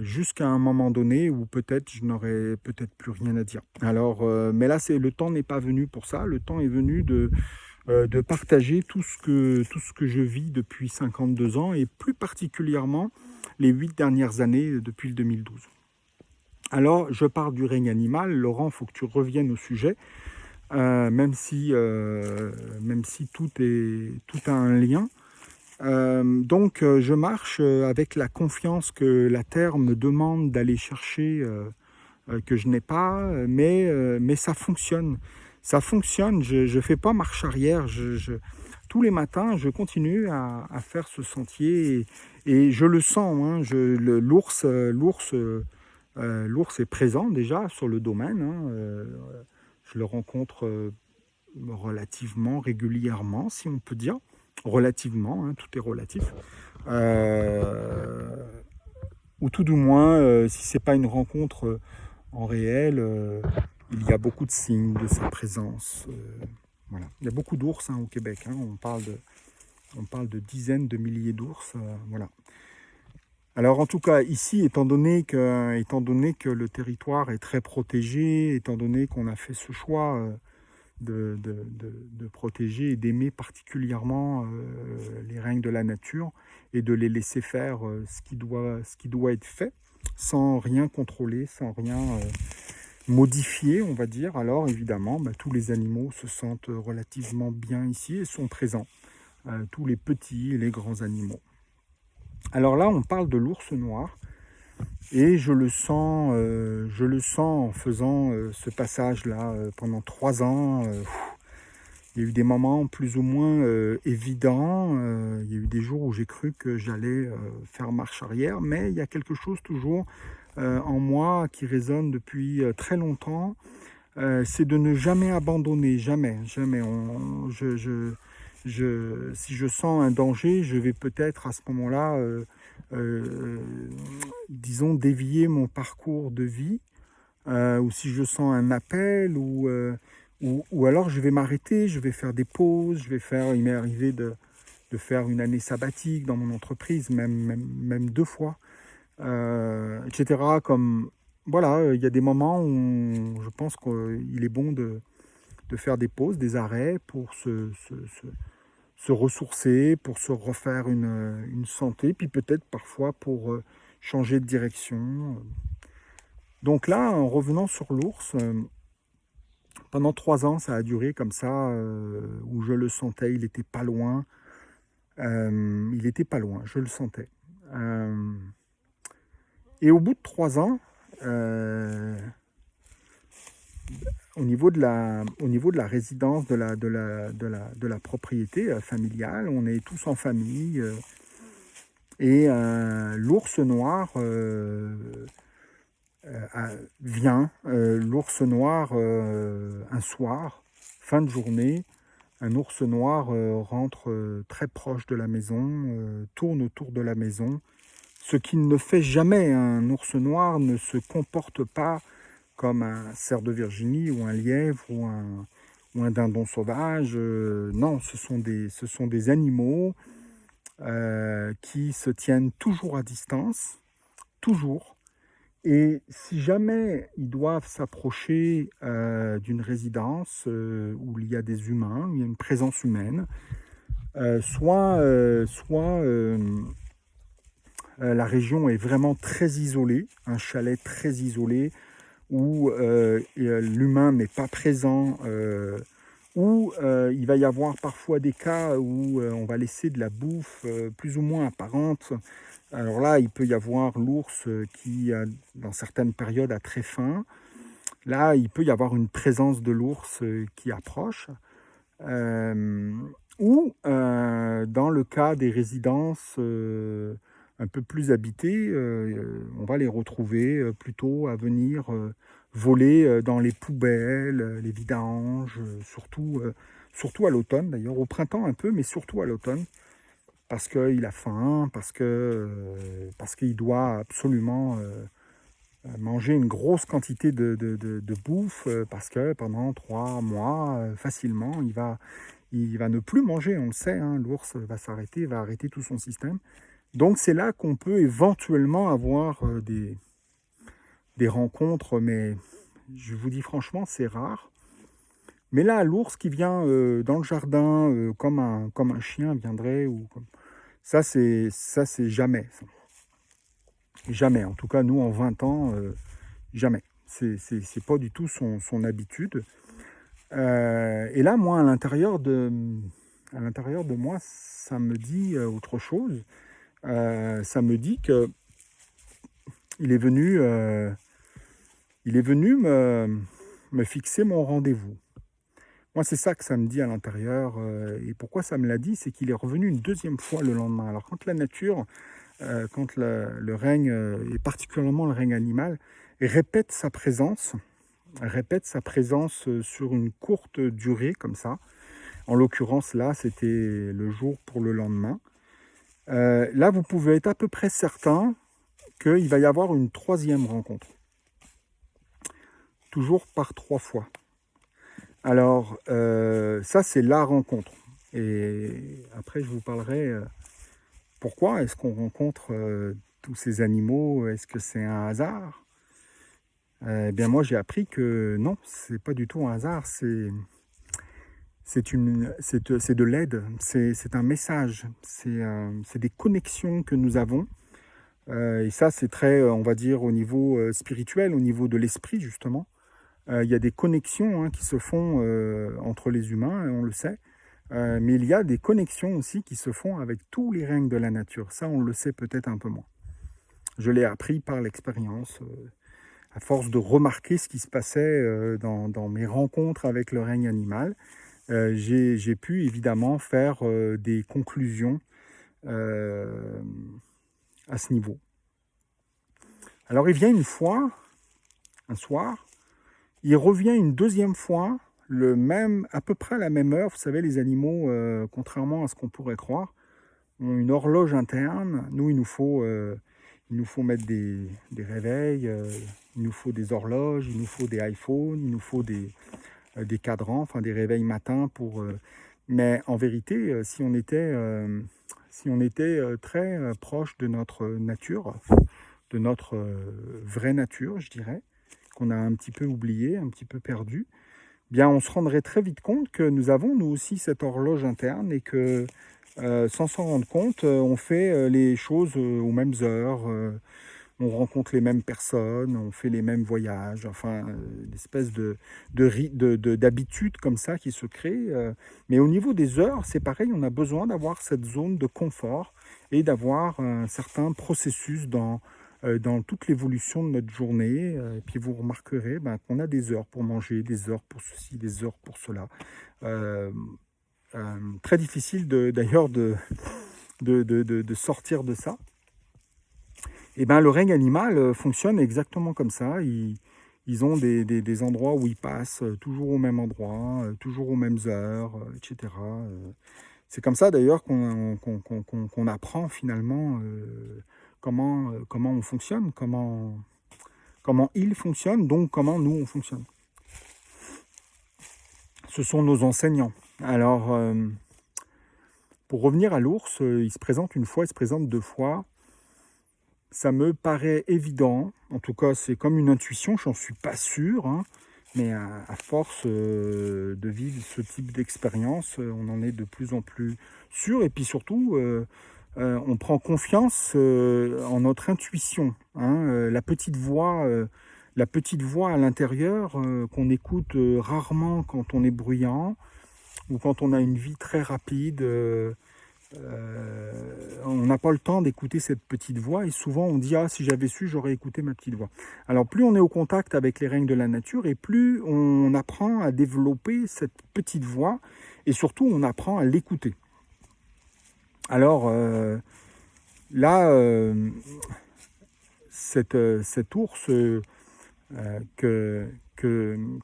jusqu'à un moment donné où peut-être je n'aurai peut-être plus rien à dire. Alors, mais là le temps n'est pas venu pour ça, le temps est venu de partager tout ce que je vis depuis 52 ans et plus particulièrement les 8 dernières années depuis le 2012. Alors, je parle du règne animal. Laurent, il faut que tu reviennes au sujet, même si tout a un lien. Je marche avec la confiance que la Terre me demande d'aller chercher, que je n'ai pas, mais ça fonctionne. Ça fonctionne, je ne fais pas marche arrière. Tous les matins, je continue à faire ce sentier et je le sens. Hein, l'ours est présent déjà sur le domaine. Hein, je le rencontre relativement régulièrement, si on peut dire. Relativement, hein, tout est relatif. Ou tout du moins, si ce n'est pas une rencontre en réel, il y a beaucoup de signes de sa présence. Voilà. Il y a beaucoup d'ours au Québec. Hein. On parle de dizaines de milliers d'ours. Voilà. Alors en tout cas, ici, étant donné que le territoire est très protégé, étant donné qu'on a fait ce choix de protéger et d'aimer particulièrement les règnes de la nature et de les laisser faire ce qui doit être fait, sans rien contrôler, sans rien modifier, on va dire. Alors évidemment, tous les animaux se sentent relativement bien ici et sont présents, tous les petits et les grands animaux. Alors là, on parle de l'ours noir. Et je le sens en faisant ce passage-là pendant 3 ans. Il y a eu des moments plus ou moins évidents. Il y a eu des jours où j'ai cru que j'allais faire marche arrière. Mais il y a quelque chose toujours en moi qui résonne depuis très longtemps. C'est de ne jamais abandonner, jamais. Si je sens un danger, je vais peut-être à ce moment-là, disons, dévier mon parcours de vie, ou si je sens un appel, ou alors je vais m'arrêter, je vais faire des pauses, il m'est arrivé de faire une année sabbatique dans mon entreprise, même 2 fois, etc. Comme, voilà, il y a des moments où je pense qu'il est bon de faire des pauses, des arrêts pour se ressourcer, pour se refaire une santé, puis peut-être parfois pour changer de direction. Donc là, en revenant sur l'ours, pendant 3 ans, ça a duré comme ça, où je le sentais, il n'était pas loin. Il n'était pas loin, je le sentais. Et au bout de 3 ans, au niveau de la résidence, de la propriété familiale, on est tous en famille. Et l'ours noir vient. L'ours noir, un soir, fin de journée, un ours noir rentre très proche de la maison, tourne autour de la maison. Ce qu'il ne fait jamais. Un ours noir ne se comporte pas comme un cerf de Virginie ou un lièvre ou un dindon sauvage. Non, ce sont des animaux qui se tiennent toujours à distance, toujours. Et si jamais ils doivent s'approcher d'une résidence où il y a des humains, où il y a une présence humaine, soit la région est vraiment très isolée, un chalet très isolé, où l'humain n'est pas présent, où il va y avoir parfois des cas où on va laisser de la bouffe plus ou moins apparente. Alors là, il peut y avoir l'ours qui, dans certaines périodes, a très faim. Là, il peut y avoir une présence de l'ours qui approche. Ou dans le cas des résidences un peu plus habitées, on va les retrouver plutôt à venir voler dans les poubelles, les vidanges, surtout à l'automne d'ailleurs, au printemps un peu, mais surtout à l'automne, parce qu'il a faim, parce qu'il doit absolument manger une grosse quantité de bouffe, parce que pendant 3 mois, facilement, il va ne plus manger, on le sait, hein, l'ours va s'arrêter, va arrêter tout son système. Donc c'est là qu'on peut éventuellement avoir des rencontres, mais je vous dis franchement, c'est rare. Mais là, l'ours qui vient dans le jardin, comme un chien viendrait, ça, c'est jamais. Ça. Jamais. En tout cas, nous, en 20 ans, jamais. C'est pas du tout son habitude. Et là, moi, à l'intérieur de moi, ça me dit autre chose. Ça me dit que il est venu me fixer mon rendez-vous. Moi, c'est ça que ça me dit à l'intérieur. Et pourquoi ça me l'a dit, c'est qu'il est revenu une deuxième fois le lendemain. Alors, quand la nature, quand le règne, et particulièrement le règne animal, répète sa présence sur une courte durée, comme ça. En l'occurrence, là, c'était le jour pour le lendemain. Là, vous pouvez être à peu près certain qu'il va y avoir une troisième rencontre. Toujours par 3 fois. Alors, ça, c'est la rencontre. Et après, je vous parlerai pourquoi est-ce qu'on rencontre tous ces animaux. Est-ce que c'est un hasard? Eh bien, moi, j'ai appris que non, c'est pas du tout un hasard. C'est de l'aide, c'est un message, c'est des connexions que nous avons. Et ça, c'est très, on va dire, au niveau spirituel, au niveau de l'esprit, justement. Il y a des connexions qui se font entre les humains, et on le sait. Mais il y a des connexions aussi qui se font avec tous les règnes de la nature. Ça, on le sait peut-être un peu moins. Je l'ai appris par l'expérience, à force de remarquer ce qui se passait dans mes rencontres avec le règne animal. J'ai pu évidemment faire des conclusions à ce niveau. Alors il vient une fois, un soir, il revient une deuxième fois, à peu près à la même heure. Vous savez, les animaux, contrairement à ce qu'on pourrait croire, ont une horloge interne. Nous, il nous faut mettre des réveils, il nous faut des horloges, il nous faut des iPhones, il nous faut des cadrans, enfin des réveils matins mais en vérité, si on était très proche de notre nature, de notre vraie nature, je dirais, qu'on a un petit peu oublié, un petit peu perdu, bien on se rendrait très vite compte que nous avons nous aussi cette horloge interne et que sans s'en rendre compte, on fait les choses aux mêmes heures, on rencontre les mêmes personnes, on fait les mêmes voyages, enfin, une espèce d'habitude comme ça qui se crée. Mais au niveau des heures, c'est pareil, on a besoin d'avoir cette zone de confort et d'avoir un certain processus dans toute l'évolution de notre journée. Et puis vous remarquerez qu'on a des heures pour manger, des heures pour ceci, des heures pour cela. Euh, Très difficile d'ailleurs de sortir de ça. Et ben, le règne animal fonctionne exactement comme ça. Ils ont des endroits où ils passent toujours au même endroit, toujours aux mêmes heures, etc. C'est comme ça d'ailleurs qu'on apprend finalement comment on fonctionne, comment ils fonctionnent, donc comment nous on fonctionne. Ce sont nos enseignants. Alors, pour revenir à l'ours, il se présente une fois, il se présente deux fois. Ça me paraît évident, en tout cas c'est comme une intuition, je n'en suis pas sûr, hein, mais à force de vivre ce type d'expérience, on en est de plus en plus sûr, et puis surtout, on prend confiance en notre intuition, hein, la petite voix à l'intérieur qu'on écoute rarement quand on est bruyant, ou quand on a une vie très rapide. On n'a pas le temps d'écouter cette petite voix et souvent on dit si j'avais su j'aurais écouté ma petite voix. Alors plus on est au contact avec les règnes de la nature et plus on apprend à développer cette petite voix et surtout on apprend à l'écouter. Alors là cet ours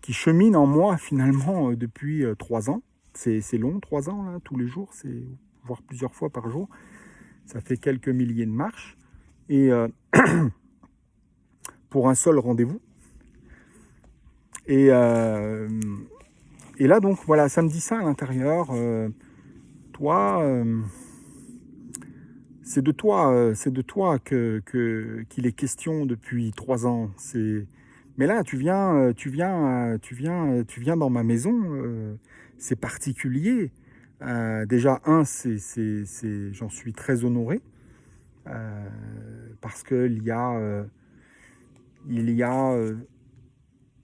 qui chemine en moi finalement depuis 3 ans, c'est long 3 ans là, tous les jours, c'est voire plusieurs fois par jour. Ça fait quelques milliers de marches. Et pour un seul rendez-vous. Et là, donc, voilà, ça me dit ça à l'intérieur. Toi, c'est de toi qu'il est question depuis 3 ans. Mais là, tu viens dans ma maison. C'est particulier. Déjà, j'en suis très honoré. Parce qu'il y a,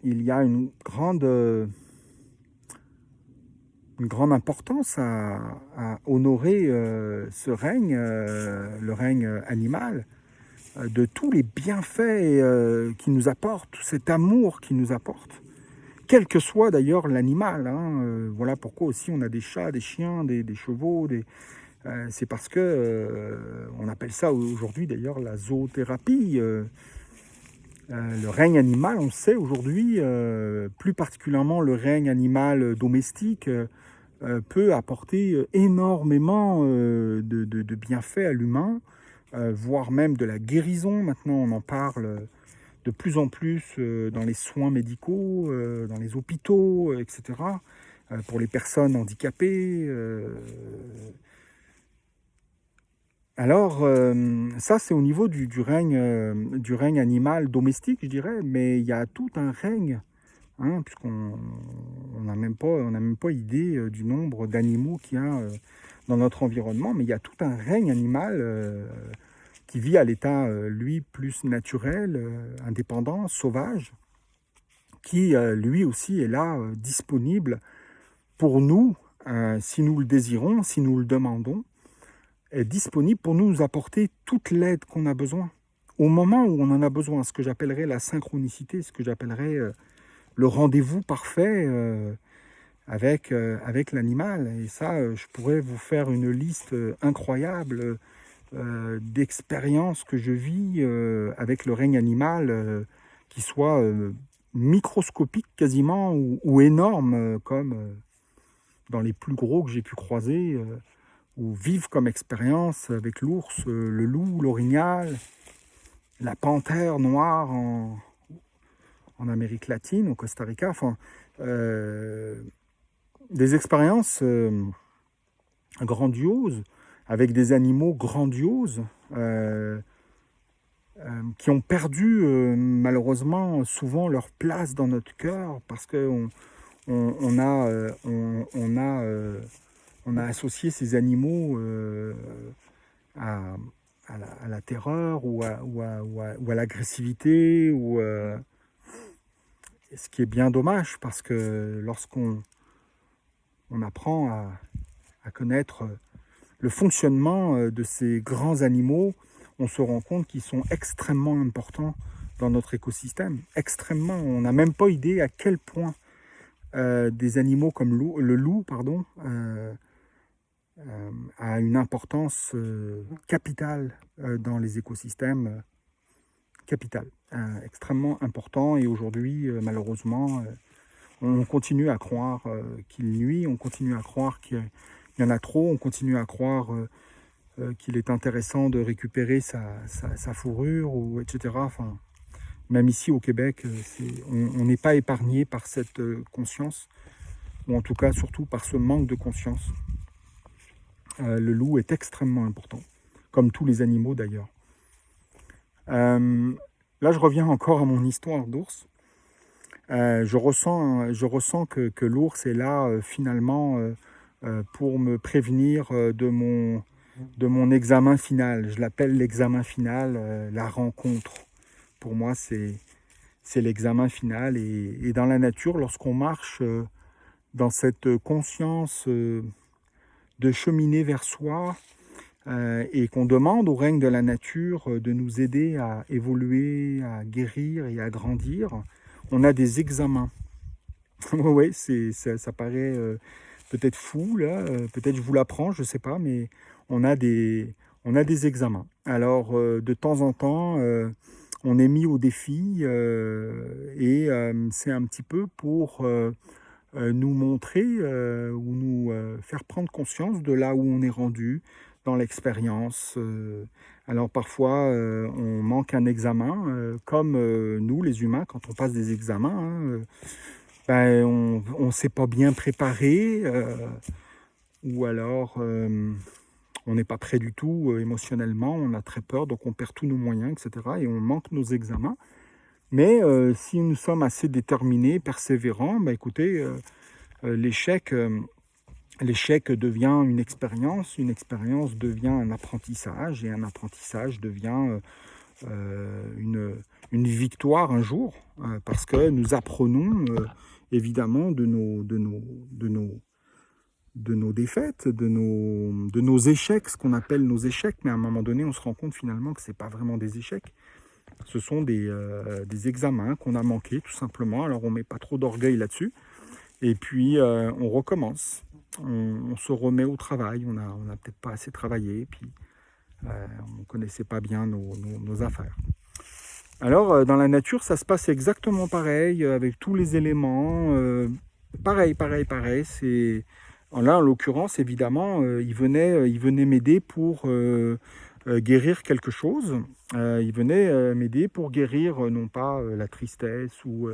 une grande importance à honorer ce règne, le règne animal, de tous les bienfaits qu'il nous apporte, tout cet amour qu'il nous apporte, quel que soit d'ailleurs l'animal. Voilà pourquoi aussi on a des chats, des chiens, des chevaux, c'est parce que on appelle ça aujourd'hui d'ailleurs la zoothérapie. Le règne animal, on sait aujourd'hui, plus particulièrement le règne animal domestique, peut apporter énormément de bienfaits à l'humain, voire même de la guérison. Maintenant, on en parle de plus en plus dans les soins médicaux, dans les hôpitaux, etc., pour les personnes handicapées. Alors, ça, c'est au niveau du règne animal domestique, je dirais, mais il y a tout un règne, hein, puisqu'on n'a même pas idée du nombre d'animaux qu'il y a dans notre environnement, mais il y a tout un règne animal qui vit à l'état, lui, plus naturel, indépendant, sauvage, qui, lui aussi, est là, disponible pour nous, si nous le désirons, si nous le demandons, est disponible pour nous apporter toute l'aide qu'on a besoin, au moment où on en a besoin, ce que j'appellerais la synchronicité, ce que j'appellerais le rendez-vous parfait avec l'animal. Et ça, je pourrais vous faire une liste incroyable d'expériences que je vis avec le règne animal, qui soit microscopique quasiment, ou énorme, comme dans les plus gros que j'ai pu croiser, ou vivre comme expérience avec l'ours, le loup, l'orignal, la panthère noire en Amérique latine, au Costa Rica. Enfin, des expériences grandioses, avec des animaux grandioses, qui ont perdu malheureusement souvent leur place dans notre cœur, parce qu'on on a associé ces animaux à à la terreur ou à l'agressivité, ce qui est bien dommage parce que lorsqu'on apprend à connaître le fonctionnement de ces grands animaux, on se rend compte qu'ils sont extrêmement importants dans notre écosystème. Extrêmement. On n'a même pas idée à quel point des animaux comme le loup, a une importance capitale dans les écosystèmes, capitale, extrêmement important. Et aujourd'hui, malheureusement, on continue à croire qu'il nuit, on continue à croire qu'il y en a trop, on continue à croire qu'il est intéressant de récupérer sa fourrure, etc. Enfin, même ici au Québec, on n'est pas épargné par cette conscience, ou en tout cas surtout par ce manque de conscience. Le loup est extrêmement important, comme tous les animaux d'ailleurs. Là, je reviens encore à mon histoire d'ours. Je ressens que l'ours est là finalement pour me prévenir de mon examen final. Je l'appelle l'examen final, la rencontre. Pour moi, c'est l'examen final. Et dans la nature, lorsqu'on marche dans cette conscience de cheminer vers soi et qu'on demande au règne de la nature de nous aider à évoluer, à guérir et à grandir, on a des examens. Oui, ça paraît peut-être fou, là, peut-être je vous l'apprends, je ne sais pas, mais on a des examens. Alors, de temps en temps, on est mis au défi et c'est un petit peu pour nous montrer ou nous faire prendre conscience de là où on est rendu dans l'expérience. Alors parfois, on manque un examen, comme nous, les humains, quand on passe des examens, on ne s'est pas bien préparé, ou alors on n'est pas prêt du tout émotionnellement, on a très peur, donc on perd tous nos moyens, etc. Et on manque nos examens. Mais si nous sommes assez déterminés, persévérants, écoutez, l'échec devient une expérience devient un apprentissage, et un apprentissage devient une victoire un jour, parce que nous apprenons évidemment de nos défaites, de nos échecs, ce qu'on appelle nos échecs, mais à un moment donné, on se rend compte finalement que ce n'est pas vraiment des échecs. Ce sont des examens qu'on a manqués, tout simplement. Alors, on ne met pas trop d'orgueil là-dessus. Et puis, on recommence. On se remet au travail. On a peut-être pas assez travaillé. Et puis, on ne connaissait pas bien nos affaires. Alors, dans la nature, ça se passe exactement pareil, avec tous les éléments. Pareil. Là, en l'occurrence, évidemment, il venait m'aider pour guérir quelque chose. Il venait m'aider pour guérir non pas la tristesse ou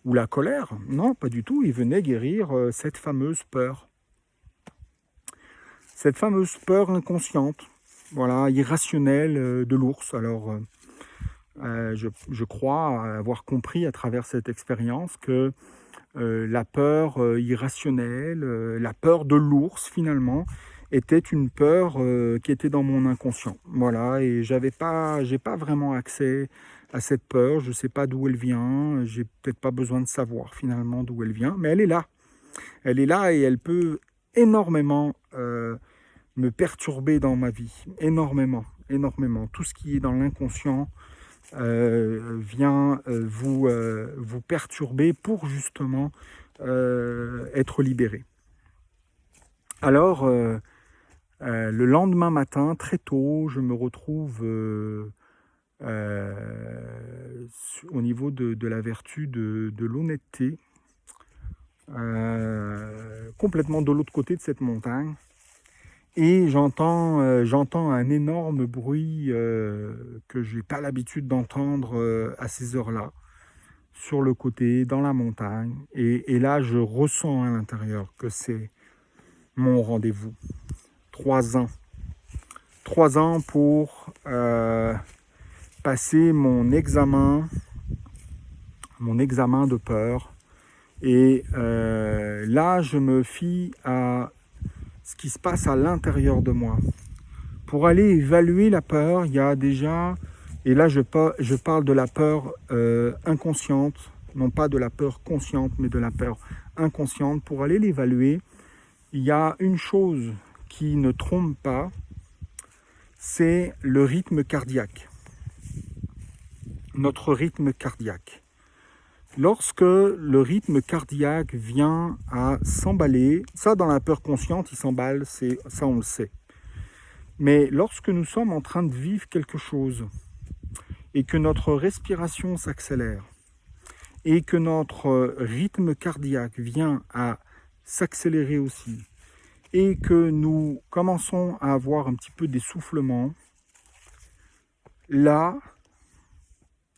la colère. Non, pas du tout. Il venait guérir cette fameuse peur. Cette fameuse peur inconsciente, voilà, irrationnelle de l'ours. Alors, je crois avoir compris à travers cette expérience que la peur irrationnelle, la peur de l'ours finalement, était une peur qui était dans mon inconscient. Voilà, et j'ai pas vraiment accès à cette peur, je ne sais pas d'où elle vient, j'ai peut-être pas besoin de savoir finalement d'où elle vient, mais elle est là. Elle est là et elle peut énormément me perturber dans ma vie, énormément. Tout ce qui est dans l'inconscient vient vous perturber pour justement être libéré. Alors, le lendemain matin, très tôt, je me retrouve au niveau de la vertu de l'honnêteté, complètement de l'autre côté de cette montagne. Et j'entends un énorme bruit que je n'ai pas l'habitude d'entendre à ces heures-là, sur le côté, dans la montagne. Et là, je ressens à l'intérieur que c'est mon rendez-vous. 3 ans. 3 ans pour passer mon examen de peur. Et là, je me fie à ce qui se passe à l'intérieur de moi pour aller évaluer la peur, il y a déjà, et là je parle de la peur inconsciente, non pas de la peur consciente, mais de la peur inconsciente. Pour aller l'évaluer, il y a une chose qui ne trompe pas, c'est le rythme cardiaque. Notre rythme cardiaque. Lorsque le rythme cardiaque vient à s'emballer, ça dans la peur consciente, il s'emballe, ça on le sait. Mais lorsque nous sommes en train de vivre quelque chose et que notre respiration s'accélère et que notre rythme cardiaque vient à s'accélérer aussi et que nous commençons à avoir un petit peu d'essoufflement, là,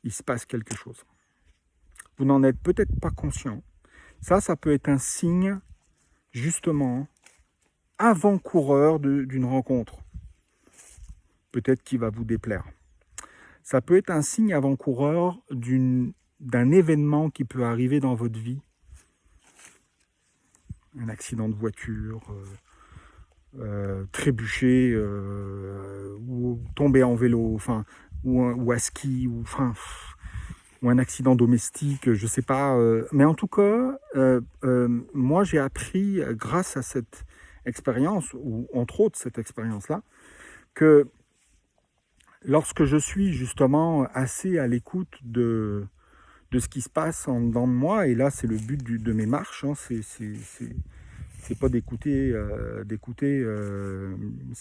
il se passe quelque chose. Vous n'en êtes peut-être pas conscient. Ça peut être un signe, justement, avant-coureur d'une rencontre. Peut-être qui va vous déplaire. Ça peut être un signe avant-coureur d'un événement qui peut arriver dans votre vie. Un accident de voiture, trébucher, ou tomber en vélo, enfin, ou à ski, ou un accident domestique, je ne sais pas. Mais en tout cas, moi j'ai appris, grâce à cette expérience, ou entre autres cette expérience-là, que lorsque je suis justement assez à l'écoute de ce qui se passe en dedans de moi, et là c'est le but de mes marches, hein, c'est pas d'écouter ce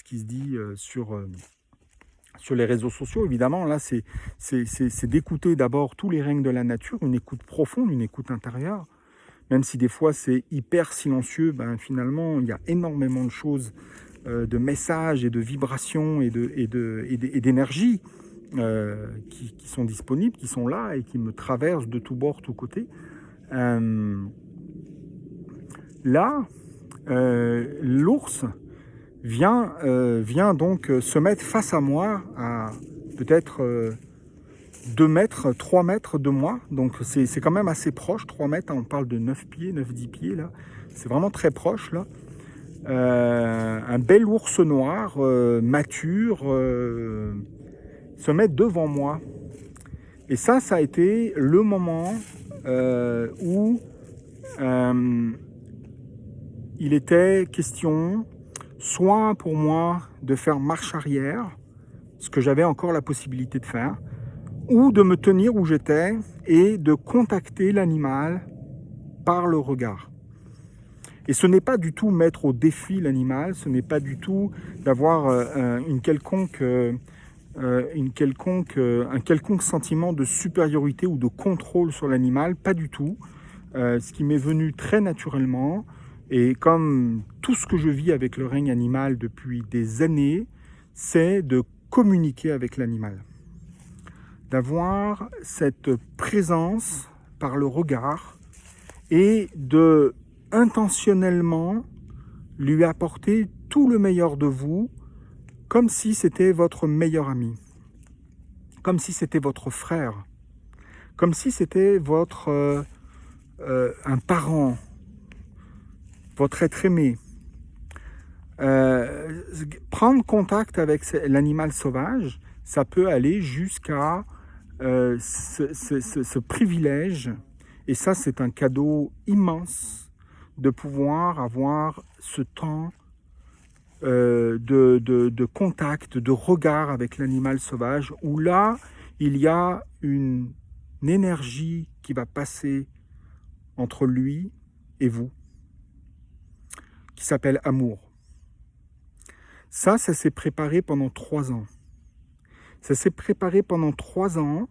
qui se dit sur les réseaux sociaux, évidemment. Là c'est d'écouter d'abord tous les règnes de la nature, une écoute profonde, une écoute intérieure, même si des fois c'est hyper silencieux. Finalement il y a énormément de choses, de messages et de vibrations et d'énergie qui sont disponibles, qui sont là et qui me traversent de tous bords, tous côtés. Là, l'ours vient donc se mettre face à moi, à peut-être 2 mètres, 3 mètres de moi. Donc c'est quand même assez proche, 3 mètres, on parle de 9 pieds, 9-10 pieds là. C'est vraiment très proche là. Un bel ours noir, mature, se met devant moi. Et ça a été le moment où il était question, soit pour moi de faire marche arrière, ce que j'avais encore la possibilité de faire, ou de me tenir où j'étais et de contacter l'animal par le regard. Et ce n'est pas du tout mettre au défi l'animal, ce n'est pas du tout d'avoir un quelconque sentiment de supériorité ou de contrôle sur l'animal, pas du tout. Ce qui m'est venu très naturellement, et comme tout ce que je vis avec le règne animal depuis des années, c'est de communiquer avec l'animal. D'avoir cette présence par le regard et de intentionnellement lui apporter tout le meilleur de vous, comme si c'était votre meilleur ami, comme si c'était votre frère, comme si c'était votre un parent, votre être aimé. Prendre contact avec l'animal sauvage, ça peut aller jusqu'à ce privilège, et ça c'est un cadeau immense, de pouvoir avoir ce temps de contact, de regard avec l'animal sauvage, où là, il y a une énergie qui va passer entre lui et vous, qui s'appelle amour. Ça s'est préparé pendant 3 ans. Ça s'est préparé pendant 3 ans,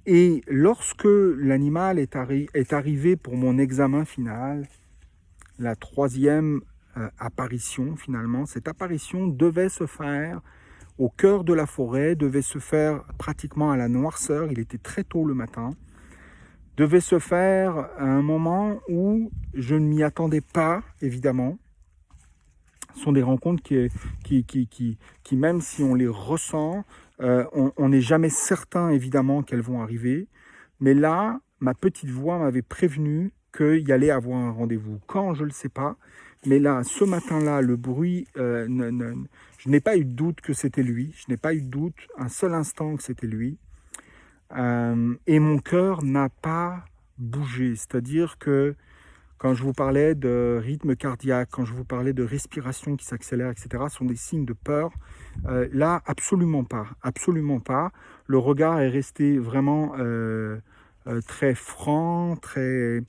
et lorsque l'animal est arrivé pour mon examen final, la 3e apparition finalement, cette apparition devait se faire au cœur de la forêt, devait se faire pratiquement à la noirceur, il était très tôt le matin, devait se faire à un moment où je ne m'y attendais pas, évidemment. Ce sont des rencontres qui même si on les ressent, on n'est jamais certain évidemment qu'elles vont arriver, mais là, ma petite voix m'avait prévenu qu'il y allait avoir un rendez-vous. Quand, je ne le sais pas, Mais là, ce matin-là, le bruit, je n'ai pas eu de doute que c'était lui. Je n'ai pas eu de doute un seul instant que c'était lui. Et mon cœur n'a pas bougé. C'est-à-dire que quand je vous parlais de rythme cardiaque, quand je vous parlais de respiration qui s'accélère, etc., ce sont des signes de peur. Là, absolument pas. Absolument pas. Le regard est resté vraiment très franc, très,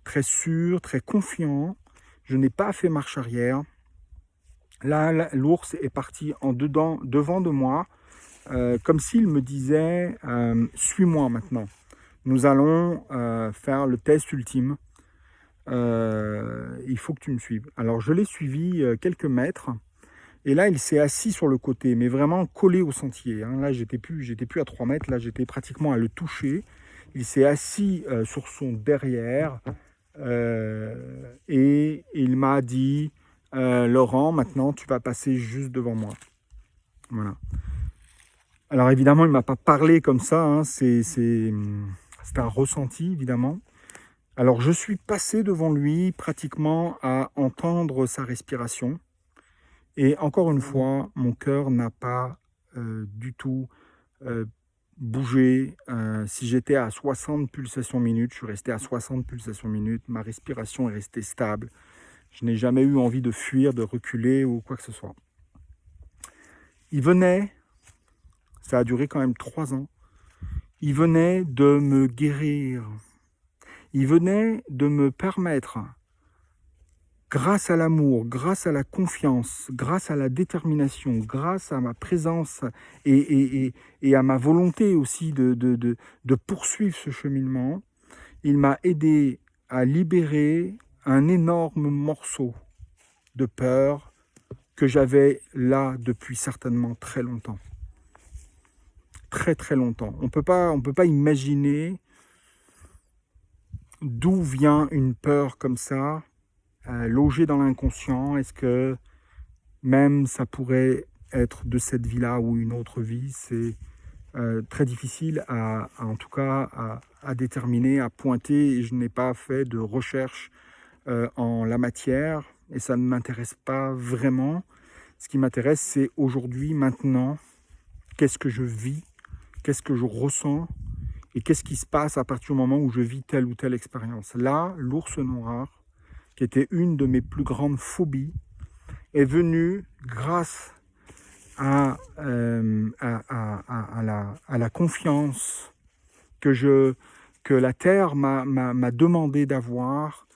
très sûr, très confiant. Je n'ai pas fait marche arrière. Là, l'ours est parti devant de moi, comme s'il me disait suis-moi maintenant. Nous allons faire le test ultime. Il faut que tu me suives. Alors, je l'ai suivi quelques mètres. Et là, il s'est assis sur le côté, mais vraiment collé au sentier. Hein. Là, j'étais plus à 3 mètres. Là, j'étais pratiquement à le toucher. Il s'est assis sur son derrière. Et il m'a dit Laurent, maintenant tu vas passer juste devant moi. Voilà. Alors évidemment, il ne m'a pas parlé comme ça, hein. C'est un ressenti évidemment. Alors je suis passé devant lui pratiquement à entendre sa respiration. Et encore une fois, mon cœur n'a pas du tout bougé. Si j'étais à 60 pulsations minutes, je suis resté à 60 pulsations minutes. Ma respiration est restée stable. Je n'ai jamais eu envie de fuir, de reculer ou quoi que ce soit. Il venait, ça a duré quand même 3 ans, il venait de me guérir. Il venait de me permettre, grâce à l'amour, grâce à la confiance, grâce à la détermination, grâce à ma présence et à ma volonté aussi de poursuivre ce cheminement, il m'a aidé à libérer un énorme morceau de peur que j'avais là depuis certainement très longtemps. Très très longtemps. On peut pas imaginer d'où vient une peur comme ça, logée dans l'inconscient. Est-ce que même ça pourrait être de cette vie-là ou une autre vie? C'est très difficile en tout cas à déterminer, à pointer. Et je n'ai pas fait de recherche en la matière et ça ne m'intéresse pas vraiment. Ce qui m'intéresse, c'est aujourd'hui, maintenant, qu'est-ce que je vis, qu'est-ce que je ressens et qu'est-ce qui se passe à partir du moment où je vis telle ou telle expérience. Là, l'ours noir, qui était une de mes plus grandes phobies, est venu grâce à la confiance que la Terre m'a demandé d'avoir,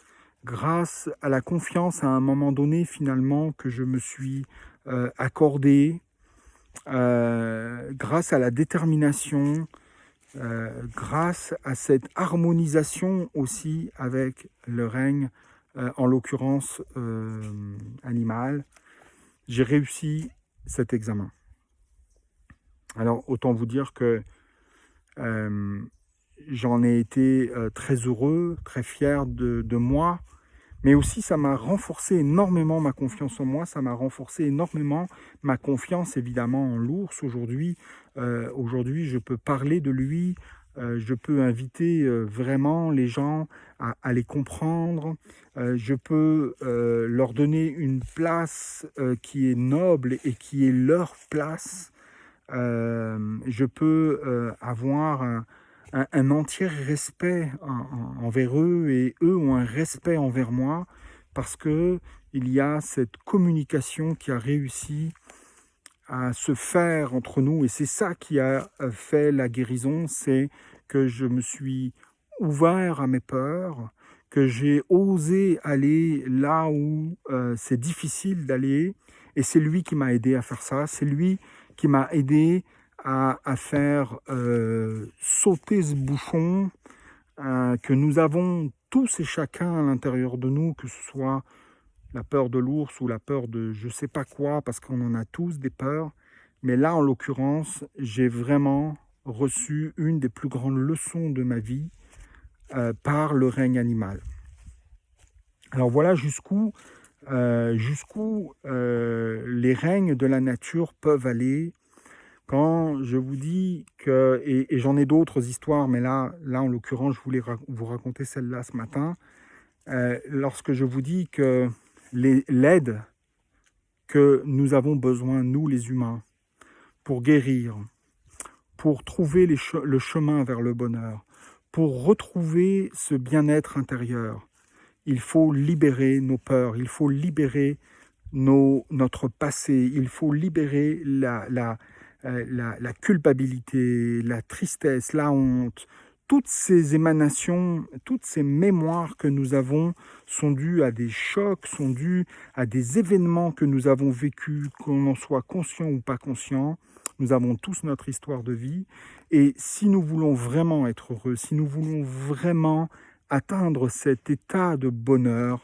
grâce à la confiance à un moment donné finalement que je me suis accordé, grâce à la détermination, grâce à cette harmonisation aussi avec le règne, en l'occurrence animal, j'ai réussi cet examen. Alors autant vous dire que j'en ai été très heureux, très fier de moi, mais aussi ça m'a renforcé énormément ma confiance en moi, ça m'a renforcé énormément ma confiance évidemment en l'ours. Aujourd'hui, je peux parler de lui, je peux inviter vraiment les gens à les comprendre, je peux leur donner une place qui est noble et qui est leur place. Je peux avoir un entier respect envers eux et eux ont un respect envers moi parce que il y a cette communication qui a réussi à se faire entre nous et c'est ça qui a fait la guérison, c'est que je me suis ouvert à mes peurs, que j'ai osé aller là où c'est difficile d'aller et c'est lui qui m'a aidé à faire ça, c'est lui qui m'a aidé à faire sauter ce bouchon que nous avons tous et chacun à l'intérieur de nous, que ce soit la peur de l'ours ou la peur de je ne sais pas quoi, parce qu'on en a tous des peurs. Mais là, en l'occurrence, j'ai vraiment reçu une des plus grandes leçons de ma vie par le règne animal. Alors voilà jusqu'où les règnes de la nature peuvent aller. Quand je vous dis que, et j'en ai d'autres histoires, mais là en l'occurrence, je voulais vous raconter celle-là ce matin, lorsque je vous dis que l'aide que nous avons besoin, nous les humains, pour guérir, pour trouver le chemin vers le bonheur, pour retrouver ce bien-être intérieur. Il faut libérer nos peurs, il faut libérer notre passé, il faut libérer la culpabilité, la tristesse, la honte. Toutes ces émanations, toutes ces mémoires que nous avons sont dues à des chocs, sont dues à des événements que nous avons vécus, qu'on en soit conscient ou pas conscient. Nous avons tous notre histoire de vie. Et si nous voulons vraiment être heureux, si nous voulons vraiment atteindre cet état de bonheur,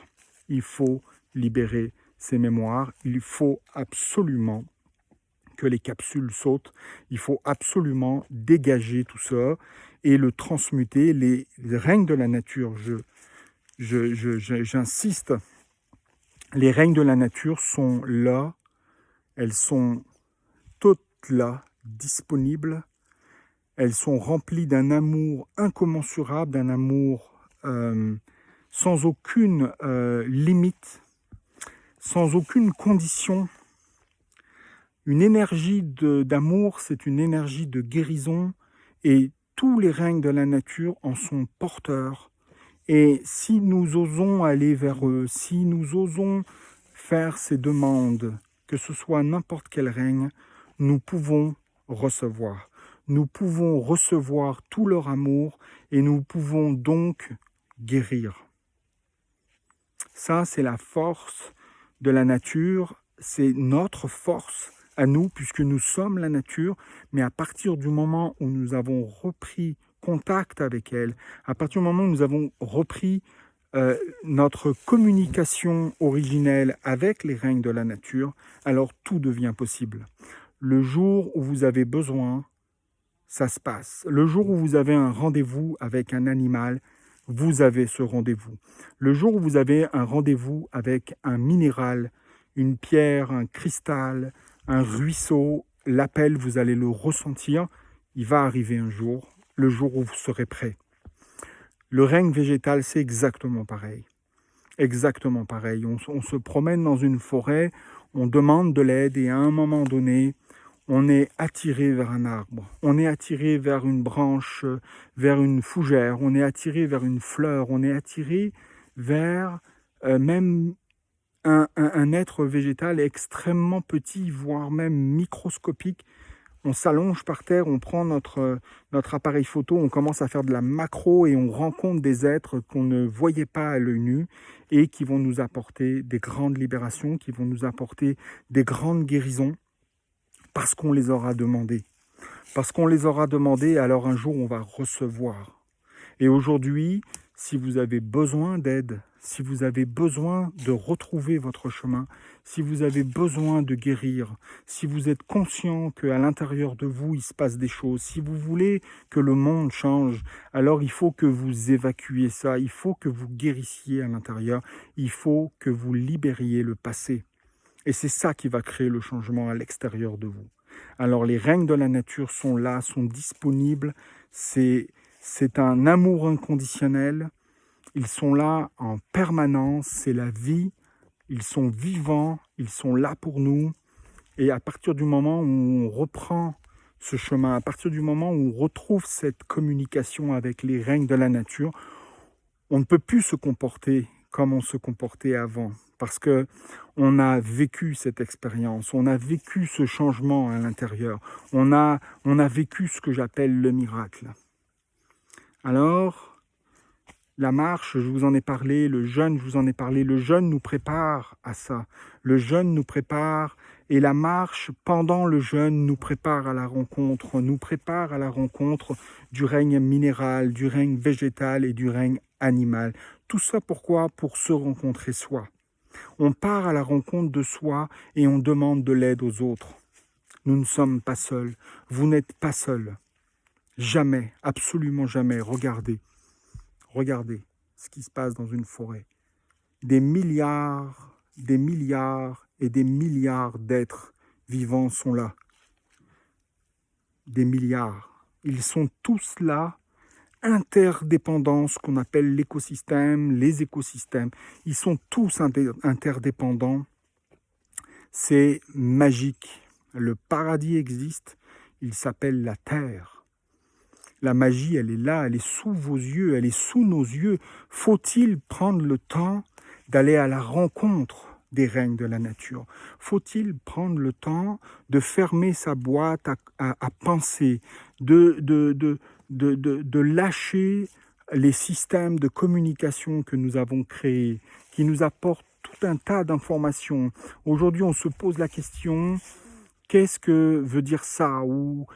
il faut libérer ces mémoires. Il faut absolument que les capsules sautent. Il faut absolument dégager tout ça et le transmuter. Les règnes de la nature, j'insiste, les règnes de la nature sont là, elles sont toutes là, disponibles. Elles sont remplies d'un amour incommensurable, d'un amour sans aucune limite, sans aucune condition. Une énergie d'amour, c'est une énergie de guérison et tous les règnes de la nature en sont porteurs. Et si nous osons aller vers eux, si nous osons faire ces demandes, que ce soit n'importe quel règne, nous pouvons recevoir. Nous pouvons recevoir tout leur amour et nous pouvons donc guérir. Ça, c'est la force de la nature, c'est notre force à nous, puisque nous sommes la nature, mais à partir du moment où nous avons repris contact avec elle, à partir du moment où nous avons repris notre communication originelle avec les règnes de la nature, alors tout devient possible. Le jour où vous avez besoin, ça se passe. Le jour où vous avez un rendez-vous avec un animal, vous avez ce rendez-vous. Le jour où vous avez un rendez-vous avec un minéral, une pierre, un cristal, un ruisseau, l'appel, vous allez le ressentir. Il va arriver un jour, le jour où vous serez prêt. Le règne végétal, c'est exactement pareil. Exactement pareil. On se promène dans une forêt, on demande de l'aide et à un moment donné, on est attiré vers un arbre, on est attiré vers une branche, vers une fougère, on est attiré vers une fleur, on est attiré vers même un être végétal extrêmement petit, voire même microscopique. On s'allonge par terre, on prend notre appareil photo, on commence à faire de la macro et on rencontre des êtres qu'on ne voyait pas à l'œil nu et qui vont nous apporter des grandes libérations, qui vont nous apporter des grandes guérisons parce qu'on les aura demandées. Parce qu'on les aura demandées, alors un jour on va recevoir. Et aujourd'hui, si vous avez besoin d'aide, si vous avez besoin de retrouver votre chemin, si vous avez besoin de guérir, si vous êtes conscient qu'à l'intérieur de vous, il se passe des choses, si vous voulez que le monde change, alors il faut que vous évacuiez ça, il faut que vous guérissiez à l'intérieur, il faut que vous libériez le passé. Et c'est ça qui va créer le changement à l'extérieur de vous. Alors les règnes de la nature sont là, sont disponibles, c'est un amour inconditionnel, ils sont là en permanence, c'est la vie, ils sont vivants, ils sont là pour nous. Et à partir du moment où on reprend ce chemin, à partir du moment où on retrouve cette communication avec les règnes de la nature, on ne peut plus se comporter comme on se comportait avant. Parce qu'on a vécu cette expérience, on a vécu ce changement à l'intérieur, on a vécu ce que j'appelle le miracle. Alors, la marche, je vous en ai parlé, le jeûne, je vous en ai parlé, le jeûne nous prépare à ça. Le jeûne nous prépare et la marche pendant le jeûne nous prépare à la rencontre du règne minéral, du règne végétal et du règne animal. Tout ça pourquoi ? Pour se rencontrer soi. On part à la rencontre de soi et on demande de l'aide aux autres. Nous ne sommes pas seuls. Vous n'êtes pas seuls. Jamais, absolument jamais. Regardez ce qui se passe dans une forêt. Des milliards et des milliards d'êtres vivants sont là. Des milliards. Ils sont tous là interdépendants, ce qu'on appelle l'écosystème, les écosystèmes. Ils sont tous interdépendants. C'est magique. Le paradis existe. Il s'appelle la terre. La magie, elle est là, elle est sous vos yeux, elle est sous nos yeux. Faut-il prendre le temps d'aller à la rencontre des règnes de la nature? Faut-il prendre le temps de fermer sa boîte à penser, de lâcher les systèmes de communication que nous avons créés, qui nous apportent tout un tas d'informations. Aujourd'hui, on se pose la question, qu'est-ce que veut dire ça? Ou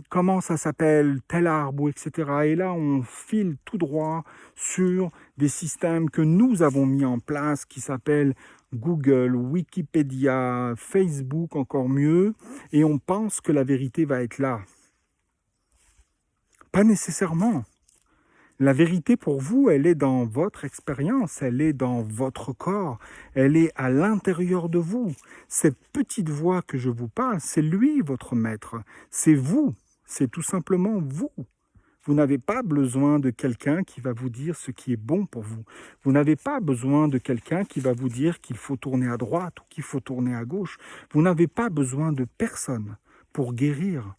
comment ça s'appelle, tel arbre, etc. Et là, on file tout droit sur des systèmes que nous avons mis en place, qui s'appellent Google, Wikipédia, Facebook, encore mieux, et on pense que la vérité va être là. Pas nécessairement. La vérité pour vous, elle est dans votre expérience, elle est dans votre corps, elle est à l'intérieur de vous. Cette petite voix que je vous parle, c'est lui votre maître, c'est vous, c'est tout simplement vous. Vous n'avez pas besoin de quelqu'un qui va vous dire ce qui est bon pour vous. Vous n'avez pas besoin de quelqu'un qui va vous dire qu'il faut tourner à droite ou qu'il faut tourner à gauche. Vous n'avez pas besoin de personne pour guérir.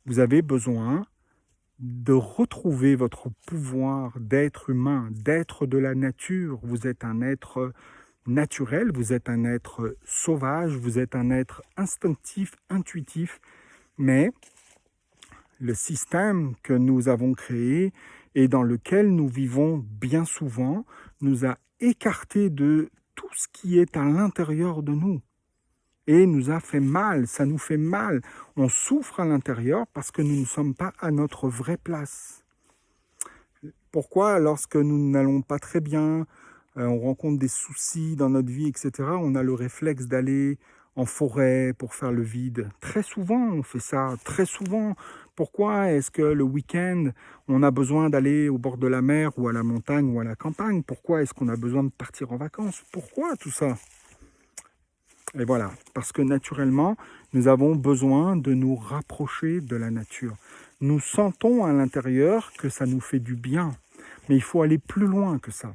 Vous avez besoin de retrouver votre pouvoir d'être humain, d'être de la nature. Vous êtes un être naturel, vous êtes un être sauvage, vous êtes un être instinctif, intuitif, mais le système que nous avons créé et dans lequel nous vivons bien souvent nous a écartés de tout ce qui est à l'intérieur de nous. Et nous a fait mal, ça nous fait mal. On souffre à l'intérieur parce que nous ne sommes pas à notre vraie place. Pourquoi, lorsque nous n'allons pas très bien, on rencontre des soucis dans notre vie, etc., on a le réflexe d'aller en forêt pour faire le vide? Très souvent, on fait ça, très souvent. Pourquoi est-ce que le week-end, on a besoin d'aller au bord de la mer ou à la montagne ou à la campagne? Pourquoi est-ce qu'on a besoin de partir en vacances? Pourquoi tout ça? Et voilà, parce que naturellement, nous avons besoin de nous rapprocher de la nature. Nous sentons à l'intérieur que ça nous fait du bien, mais il faut aller plus loin que ça.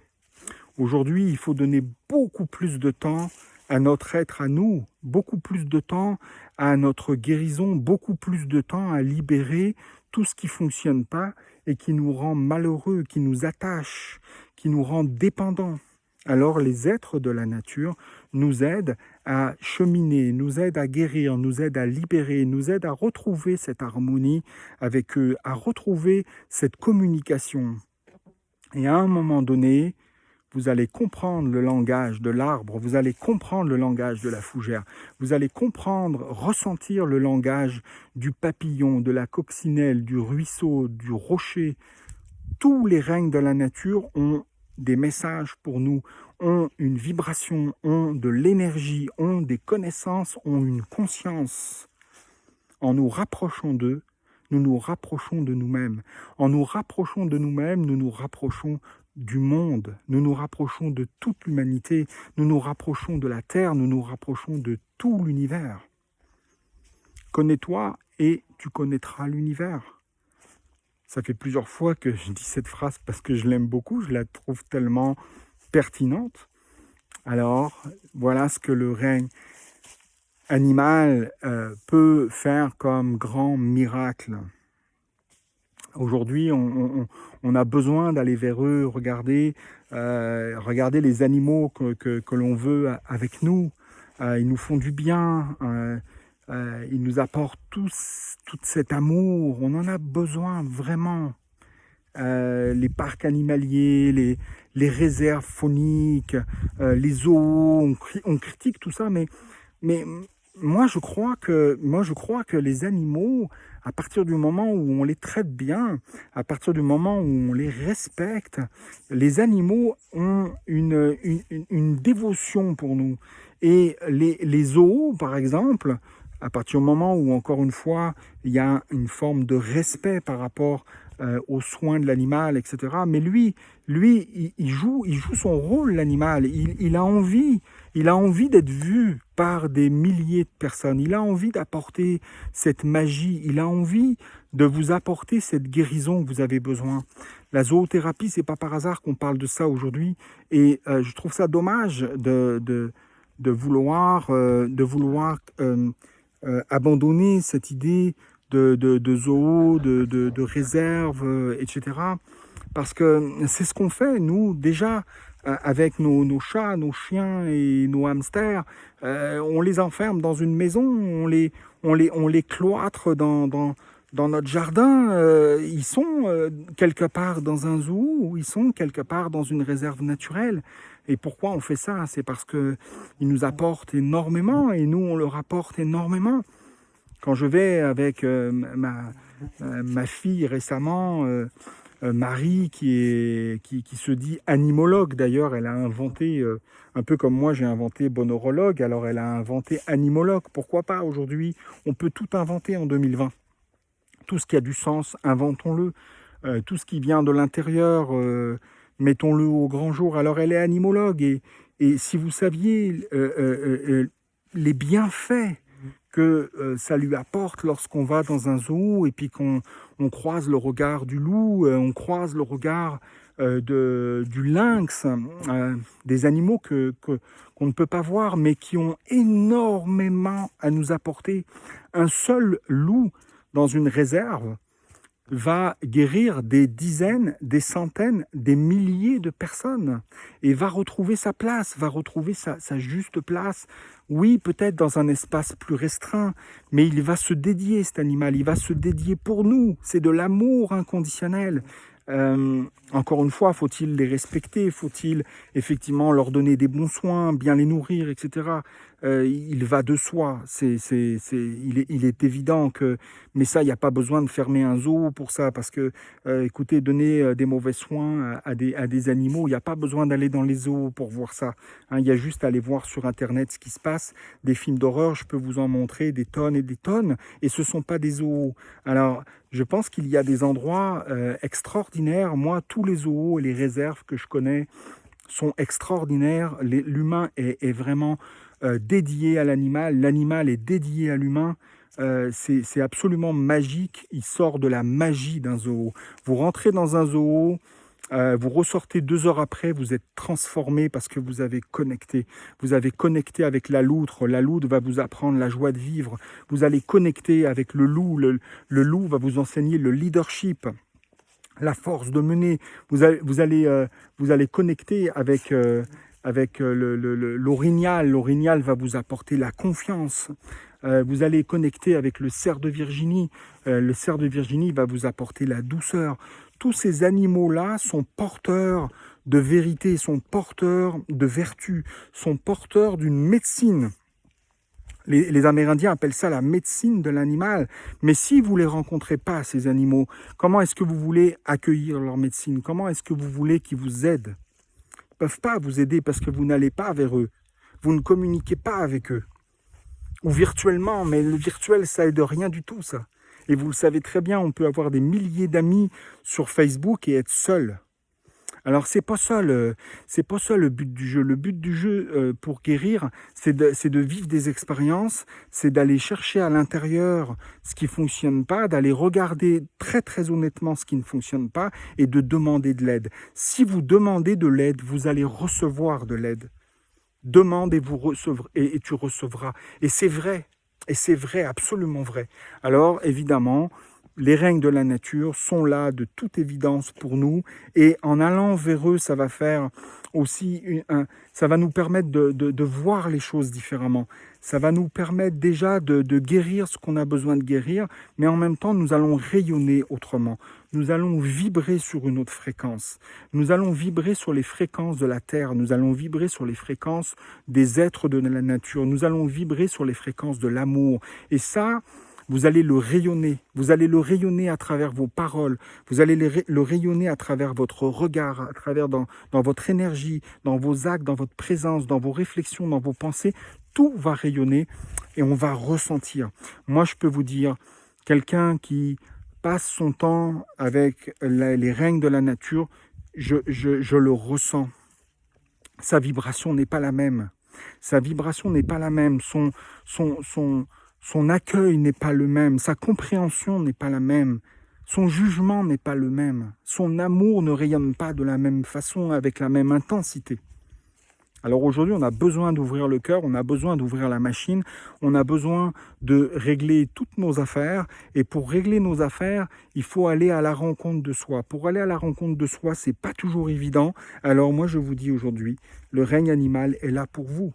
Aujourd'hui, il faut donner beaucoup plus de temps à notre être à nous, beaucoup plus de temps à notre guérison, beaucoup plus de temps à libérer tout ce qui ne fonctionne pas et qui nous rend malheureux, qui nous attache, qui nous rend dépendants. Alors les êtres de la nature nous aident à cheminer, nous aident à guérir, nous aident à libérer, nous aident à retrouver cette harmonie avec eux, à retrouver cette communication. Et à un moment donné, vous allez comprendre le langage de l'arbre, vous allez comprendre le langage de la fougère, vous allez comprendre, ressentir le langage du papillon, de la coccinelle, du ruisseau, du rocher. Tous les règnes de la nature ont des messages pour nous, ont une vibration, ont de l'énergie, ont des connaissances, ont une conscience. En nous rapprochant d'eux, nous nous rapprochons de nous-mêmes. En nous rapprochant de nous-mêmes, nous nous rapprochons du monde, nous nous rapprochons de toute l'humanité, nous nous rapprochons de la Terre, nous nous rapprochons de tout l'univers. Connais-toi et tu connaîtras l'univers. Ça fait plusieurs fois que je dis cette phrase parce que je l'aime beaucoup, je la trouve tellement pertinente. Alors, voilà ce que le règne animal peut faire comme grand miracle. Aujourd'hui, on a besoin d'aller vers eux, regarder les animaux que l'on veut avec nous. Ils nous font du bien. Ils nous apportent tout cet amour. On en a besoin vraiment. Les parcs animaliers, les réserves fauniques, les zoos, on critique tout ça, mais moi je crois que les animaux, à partir du moment où on les traite bien, à partir du moment où on les respecte, les animaux ont une dévotion pour nous. Et les zoos, par exemple, à partir du moment où, encore une fois, il y a une forme de respect par rapport aux soins de l'animal, etc. Mais lui, il joue son rôle, l'animal. Il a envie d'être vu par des milliers de personnes. Il a envie d'apporter cette magie. Il a envie de vous apporter cette guérison que vous avez besoin. La zoothérapie, c'est pas par hasard qu'on parle de ça aujourd'hui, et je trouve ça dommage de vouloir abandonner cette idée de zoo, de réserve, etc. Parce que c'est ce qu'on fait, nous, déjà, avec nos chats, nos chiens et nos hamsters. On les enferme dans une maison, on les cloître dans notre jardin. Ils sont quelque part dans un zoo ou ils sont quelque part dans une réserve naturelle. Et pourquoi on fait ça? C'est parce qu'ils nous apportent énormément et nous, on leur apporte énormément. Quand je vais avec ma fille récemment, Marie, qui se dit animologue d'ailleurs, elle a inventé, un peu comme moi j'ai inventé bonneurologue, alors elle a inventé animologue. Pourquoi pas aujourd'hui? On peut tout inventer en 2020. Tout ce qui a du sens, inventons-le. Tout ce qui vient de l'intérieur, mettons-le au grand jour. Alors elle est animologue et si vous saviez les bienfaits que ça lui apporte lorsqu'on va dans un zoo et puis qu'on croise le regard du loup, on croise le regard du lynx, des animaux qu'on ne peut pas voir mais qui ont énormément à nous apporter. Un seul loup dans une réserve va guérir des dizaines, des centaines, des milliers de personnes et va retrouver sa place, va retrouver sa juste place. Oui, peut-être dans un espace plus restreint, mais il va se dédier, cet animal, il va se dédier pour nous. C'est de l'amour inconditionnel. Encore une fois, faut-il les respecter? Faut-il effectivement leur donner des bons soins, bien les nourrir, etc. Il va de soi. Il est évident que... Mais ça, il n'y a pas besoin de fermer un zoo pour ça, parce que, écoutez, donner des mauvais soins à des animaux, il n'y a pas besoin d'aller dans les zoos pour voir ça. Hein, il y a juste à aller voir sur Internet ce qui se passe. Des films d'horreur, je peux vous en montrer des tonnes et des tonnes, et ce ne sont pas des zoos. Alors, je pense qu'il y a des endroits extraordinaires. Moi, tous les zoos et les réserves que je connais sont extraordinaires. L'humain est vraiment dédié à l'animal. L'animal est dédié à l'humain. C'est absolument magique. Il sort de la magie d'un zoo. Vous rentrez dans un zoo, vous ressortez 2 heures après, vous êtes transformé parce que vous avez connecté. Vous avez connecté avec la loutre. La loutre va vous apprendre la joie de vivre. Vous allez connecter avec le loup. Le loup va vous enseigner le leadership, la force de mener. Vous allez connecter avec l'orignal. L'orignal va vous apporter la confiance. Vous allez connecter avec le cerf de Virginie. Le cerf de Virginie va vous apporter la douceur. Tous ces animaux-là sont porteurs de vérité, sont porteurs de vertu, sont porteurs d'une médecine. Les Amérindiens appellent ça la médecine de l'animal. Mais si vous ne les rencontrez pas, ces animaux, comment est-ce que vous voulez accueillir leur médecine? Comment est-ce que vous voulez qu'ils vous aident? Ils ne peuvent pas vous aider parce que vous n'allez pas vers eux. Vous ne communiquez pas avec eux. Ou virtuellement, mais le virtuel, ça aide rien du tout, ça. Et vous le savez très bien, on peut avoir des milliers d'amis sur Facebook et être seul. Alors c'est pas ça le but du jeu. Le but du jeu pour guérir, c'est de vivre des expériences, c'est d'aller chercher à l'intérieur ce qui fonctionne pas, d'aller regarder très très honnêtement ce qui ne fonctionne pas et de demander de l'aide. Si vous demandez de l'aide, vous allez recevoir de l'aide. Demande et vous recevrez, et tu recevras. Et c'est vrai, absolument vrai. Alors évidemment, les règnes de la nature sont là de toute évidence pour nous, et en allant vers eux, ça va faire aussi ça va nous permettre de voir les choses différemment. Ça va nous permettre déjà de guérir ce qu'on a besoin de guérir, mais en même temps, nous allons rayonner autrement. Nous allons vibrer sur une autre fréquence. Nous allons vibrer sur les fréquences de la Terre. Nous allons vibrer sur les fréquences des êtres de la nature. Nous allons vibrer sur les fréquences de l'amour. Et ça, vous allez le rayonner. Vous allez le rayonner à travers vos paroles. Vous allez le rayonner à travers votre regard, à travers dans votre énergie, dans vos actes, dans votre présence, dans vos réflexions, dans vos pensées. Tout va rayonner et on va ressentir. Moi, je peux vous dire, quelqu'un qui passe son temps avec les règnes de la nature, je le ressens. Sa vibration n'est pas la même. Sa vibration n'est pas la même. son accueil n'est pas le même, sa compréhension n'est pas la même, son jugement n'est pas le même, son amour ne rayonne pas de la même façon, avec la même intensité. Alors aujourd'hui, on a besoin d'ouvrir le cœur, on a besoin d'ouvrir la machine, on a besoin de régler toutes nos affaires. Et pour régler nos affaires, il faut aller à la rencontre de soi. Pour aller à la rencontre de soi, c'est pas toujours évident. Alors moi, je vous dis aujourd'hui, le règne animal est là pour vous.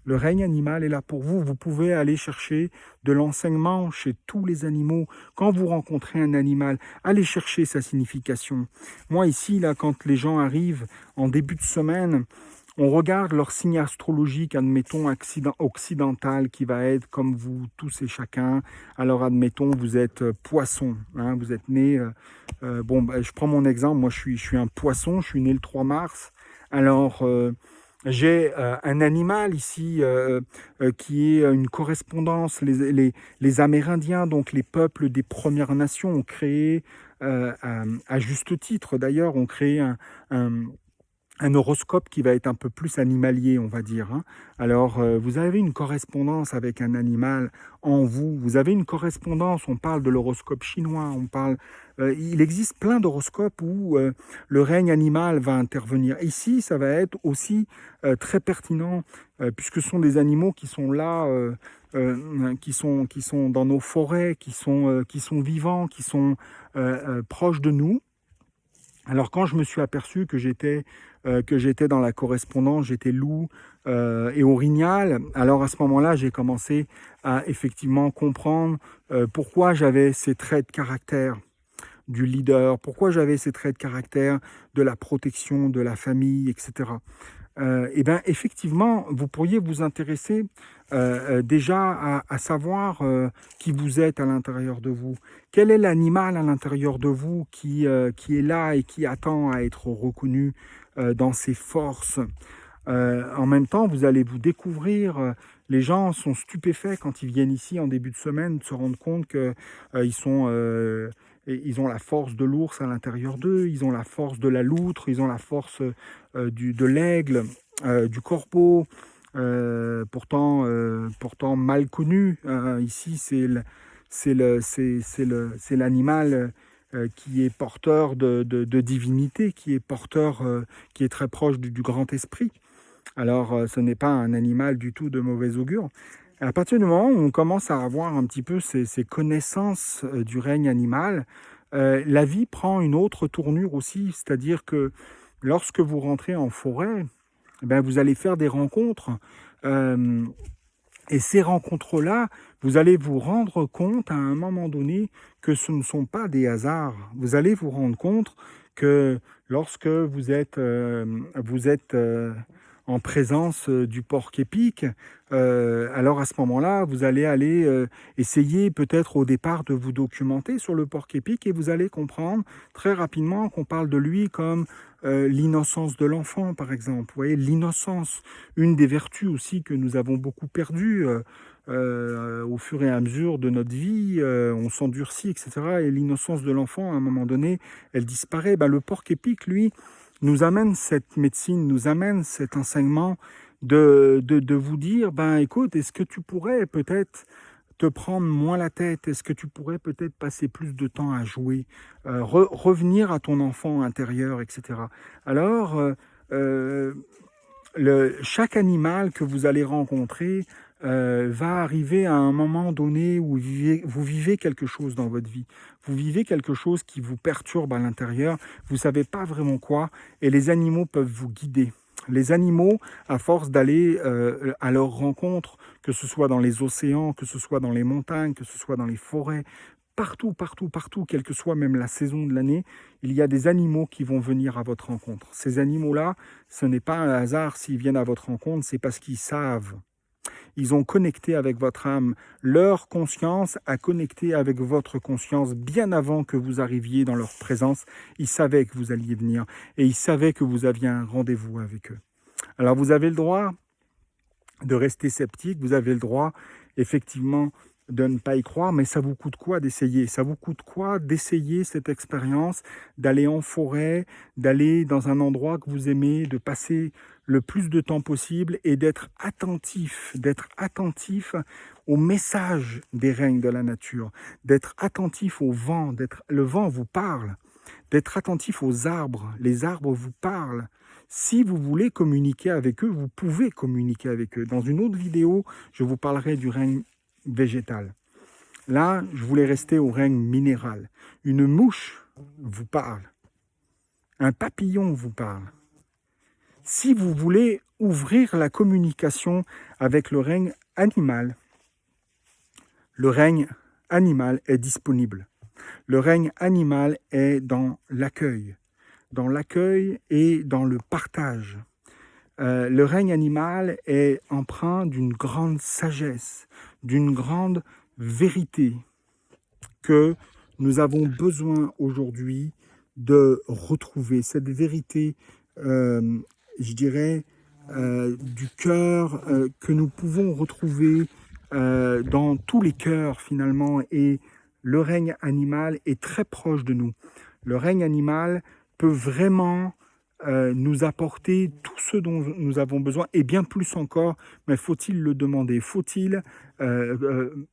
Le règne animal est là pour vous. Vous pouvez aller chercher de l'enseignement chez tous les animaux. Quand vous rencontrez un animal, allez chercher sa signification. Moi ici, là, quand les gens arrivent en début de semaine, on regarde leur signe astrologique, admettons occidental, qui va être comme vous tous et chacun. Alors admettons, vous êtes poisson, hein, vous êtes né... je prends mon exemple, moi je suis un poisson, je suis né le 3 mars. Alors... j'ai un animal ici qui est une correspondance. Les Amérindiens, donc les peuples des Premières Nations, ont créé, à juste titre d'ailleurs, ont créé un horoscope qui va être un peu plus animalier, on va dire. Hein. Alors, vous avez une correspondance avec un animal en vous. Vous avez une correspondance, on parle de l'horoscope chinois, il existe plein d'horoscopes où le règne animal va intervenir. Ici, ça va être aussi très pertinent, puisque ce sont des animaux qui sont là, qui sont dans nos forêts, qui sont vivants, qui sont proches de nous. Alors quand je me suis aperçu que j'étais dans la correspondance, j'étais loup et orignal, alors à ce moment-là, j'ai commencé à effectivement comprendre pourquoi j'avais ces traits de caractère du leader, pourquoi j'avais ces traits de caractère de la protection de la famille, etc. Eh bien, effectivement, vous pourriez vous intéresser déjà à savoir qui vous êtes à l'intérieur de vous. Quel est l'animal à l'intérieur de vous qui est là et qui attend à être reconnu dans ses forces. En même temps, vous allez vous découvrir. Les gens sont stupéfaits quand ils viennent ici en début de semaine de se rendre compte ils ont la force de l'ours à l'intérieur d'eux, ils ont la force de la loutre, ils ont la force de l'aigle, du corbeau, pourtant mal connu. Ici, c'est l'animal qui est porteur de divinité, qui est très proche du grand esprit. Alors, ce n'est pas un animal du tout de mauvais augure. À partir du moment où on commence à avoir un petit peu ces connaissances du règne animal, la vie prend une autre tournure aussi, c'est-à-dire que lorsque vous rentrez en forêt, eh bien, vous allez faire des rencontres, et ces rencontres-là, vous allez vous rendre compte à un moment donné que ce ne sont pas des hasards. Vous allez vous rendre compte que lorsque vous êtes en présence du porc-épic, alors à ce moment-là, vous allez aller essayer peut-être au départ de vous documenter sur le porc-épic et vous allez comprendre très rapidement qu'on parle de lui comme l'innocence de l'enfant, par exemple. Vous voyez, l'innocence, une des vertus aussi que nous avons beaucoup perdues au fur et à mesure de notre vie, on s'endurcit, etc. Et l'innocence de l'enfant, à un moment donné, elle disparaît. Le porc-épic, lui, nous amène cette médecine, nous amène cet enseignement de vous dire, écoute, est-ce que tu pourrais peut-être te prendre moins la tête? Est-ce que tu pourrais peut-être passer plus de temps à jouer, revenir à ton enfant intérieur, etc. Alors, chaque animal que vous allez rencontrer va arriver à un moment donné où vous vivez quelque chose dans votre vie. Vous vivez quelque chose qui vous perturbe à l'intérieur, vous ne savez pas vraiment quoi, et les animaux peuvent vous guider. Les animaux, à force d'aller à leur rencontre, que ce soit dans les océans, que ce soit dans les montagnes, que ce soit dans les forêts, partout, quelle que soit même la saison de l'année, il y a des animaux qui vont venir à votre rencontre. Ces animaux-là, ce n'est pas un hasard s'ils viennent à votre rencontre, c'est parce qu'ils savent. Ils ont connecté avec votre âme. Leur conscience a connecté avec votre conscience bien avant que vous arriviez dans leur présence. Ils savaient que vous alliez venir et ils savaient que vous aviez un rendez-vous avec eux. Alors vous avez le droit de rester sceptique, vous avez le droit effectivement de ne pas y croire, mais ça vous coûte quoi d'essayer? Ça vous coûte quoi d'essayer cette expérience, d'aller en forêt, d'aller dans un endroit que vous aimez, de passer le plus de temps possible et d'être attentif au message des règnes de la nature, d'être attentif au vent, le vent vous parle, d'être attentif aux arbres, les arbres vous parlent. Si vous voulez communiquer avec eux, vous pouvez communiquer avec eux. Dans une autre vidéo, je vous parlerai du règne végétal. Là, je voulais rester au règne minéral. Une mouche vous parle. Un papillon vous parle. Si vous voulez ouvrir la communication avec le règne animal est disponible. Le règne animal est dans l'accueil et dans le partage. Le règne animal est empreint d'une grande sagesse, d'une grande vérité que nous avons besoin aujourd'hui de retrouver. Cette vérité, je dirais, du cœur que nous pouvons retrouver dans tous les cœurs finalement, et le règne animal est très proche de nous. Le règne animal peut vraiment nous apporter tout ce dont nous avons besoin, et bien plus encore, mais faut-il le demander, faut-il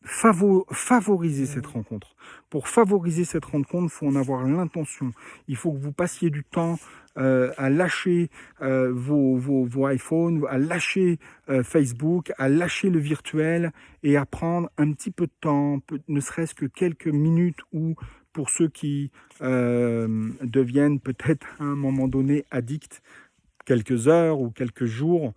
favoriser cette rencontre. Pour favoriser cette rencontre, il faut en avoir l'intention. Il faut que vous passiez du temps à lâcher vos iPhones, à lâcher Facebook, à lâcher le virtuel et à prendre un petit peu de temps, ne serait-ce que quelques minutes, ou pour ceux qui deviennent peut-être à un moment donné addicts, quelques heures ou quelques jours.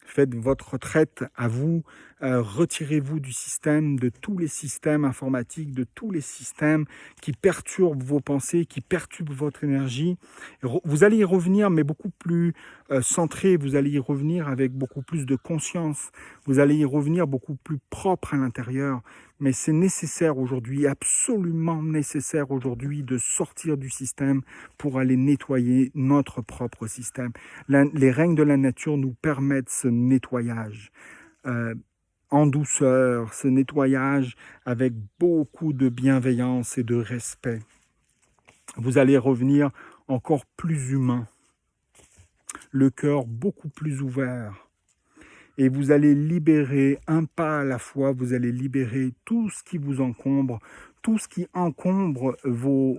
Faites votre retraite à vous, retirez-vous du système, de tous les systèmes informatiques, de tous les systèmes qui perturbent vos pensées, qui perturbent votre énergie. Vous allez y revenir, mais beaucoup plus centré, vous allez y revenir avec beaucoup plus de conscience, vous allez y revenir beaucoup plus propre à l'intérieur. Mais c'est nécessaire aujourd'hui, absolument nécessaire aujourd'hui, de sortir du système pour aller nettoyer notre propre système. Les règnes de la nature nous permettent ce nettoyage en douceur, ce nettoyage avec beaucoup de bienveillance et de respect. Vous allez revenir encore plus humain, le cœur beaucoup plus ouvert. Et vous allez libérer un pas à la fois, vous allez libérer tout ce qui vous encombre, tout ce qui encombre vos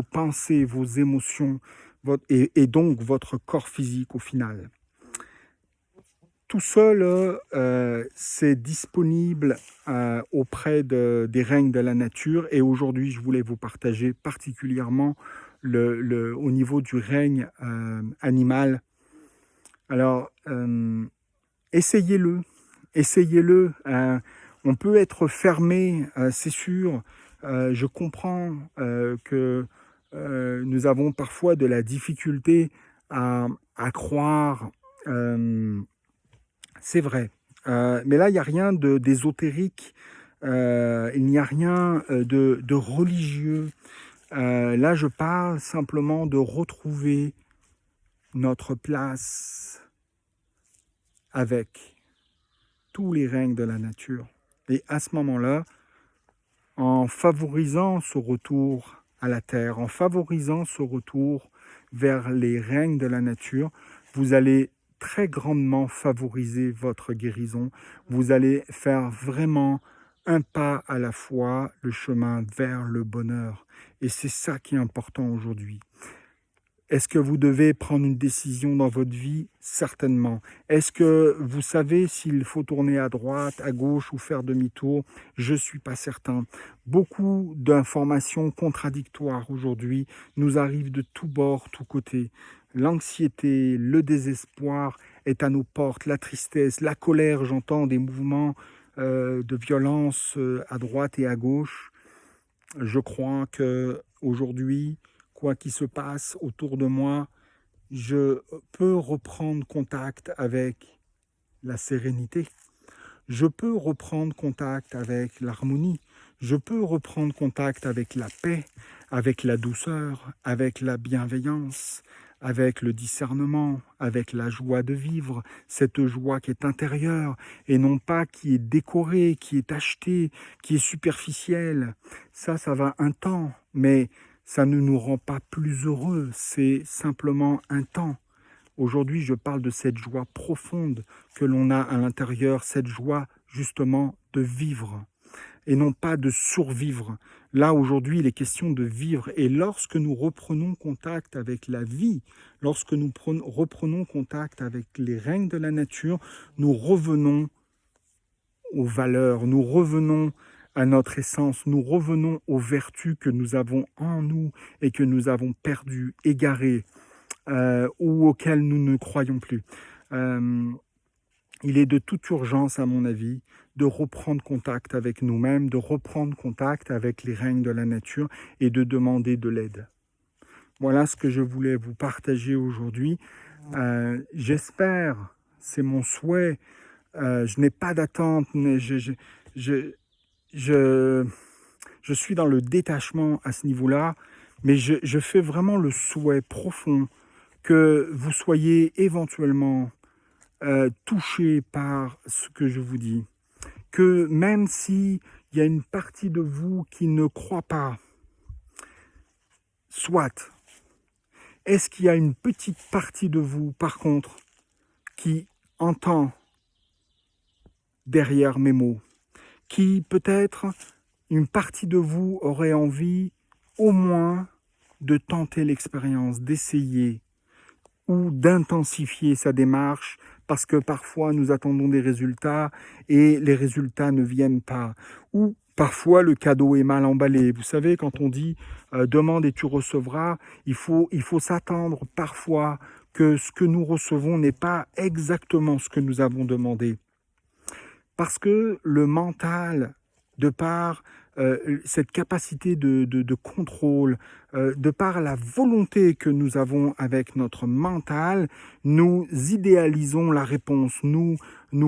pensées, vos émotions, et donc votre corps physique au final. Tout seul, c'est disponible auprès des règnes de la nature, et aujourd'hui, je voulais vous partager particulièrement au niveau du règne animal. Alors, essayez-le. On peut être fermé, c'est sûr. Je comprends que nous avons parfois de la difficulté à croire. C'est vrai. Mais là, il n'y a rien d'ésotérique. Il n'y a rien de religieux. Là, je parle simplement de retrouver notre place avec tous les règnes de la nature. Et à ce moment-là, en favorisant ce retour à la terre, en favorisant ce retour vers les règnes de la nature, vous allez très grandement favoriser votre guérison. Vous allez faire vraiment un pas à la fois, le chemin vers le bonheur. Et c'est ça qui est important aujourd'hui. Est-ce que vous devez prendre une décision dans votre vie? Certainement. Est-ce que vous savez s'il faut tourner à droite, à gauche ou faire demi-tour? Je ne suis pas certain. Beaucoup d'informations contradictoires aujourd'hui nous arrivent de tous bords, tous côtés. L'anxiété, le désespoir est à nos portes, la tristesse, la colère, j'entends des mouvements de violence à droite et à gauche. Je crois qu'aujourd'hui, quoi qu'il se passe autour de moi, je peux reprendre contact avec la sérénité. Je peux reprendre contact avec l'harmonie. Je peux reprendre contact avec la paix, avec la douceur, avec la bienveillance, avec le discernement, avec la joie de vivre, cette joie qui est intérieure et non pas qui est décorée, qui est achetée, qui est superficielle. Ça va un temps, mais ça ne nous rend pas plus heureux, c'est simplement un temps. Aujourd'hui, je parle de cette joie profonde que l'on a à l'intérieur, cette joie justement de vivre et non pas de survivre. Là, aujourd'hui, il est question de vivre. Et lorsque nous reprenons contact avec la vie, lorsque nous reprenons contact avec les règnes de la nature, nous revenons aux valeurs, nous revenons à notre essence, nous revenons aux vertus que nous avons en nous et que nous avons perdues, égarées, ou auxquelles nous ne croyons plus. Il est de toute urgence, à mon avis, de reprendre contact avec nous-mêmes, de reprendre contact avec les règnes de la nature et de demander de l'aide. Voilà ce que je voulais vous partager aujourd'hui. J'espère, c'est mon souhait, je n'ai pas d'attente, mais je suis dans le détachement à ce niveau-là, mais je fais vraiment le souhait profond que vous soyez éventuellement touché par ce que je vous dis, que même s'il y a une partie de vous qui ne croit pas, soit, est-ce qu'il y a une petite partie de vous, par contre, qui entend derrière mes mots, qui peut-être, une partie de vous aurait envie au moins de tenter l'expérience, d'essayer ou d'intensifier sa démarche, parce que parfois nous attendons des résultats et les résultats ne viennent pas. Ou parfois le cadeau est mal emballé. Vous savez, quand on dit demande et tu recevras, il faut s'attendre parfois que ce que nous recevons n'est pas exactement ce que nous avons demandé. Parce que le mental, de par cette capacité de contrôle, de par la volonté que nous avons avec notre mental, nous idéalisons la réponse, nous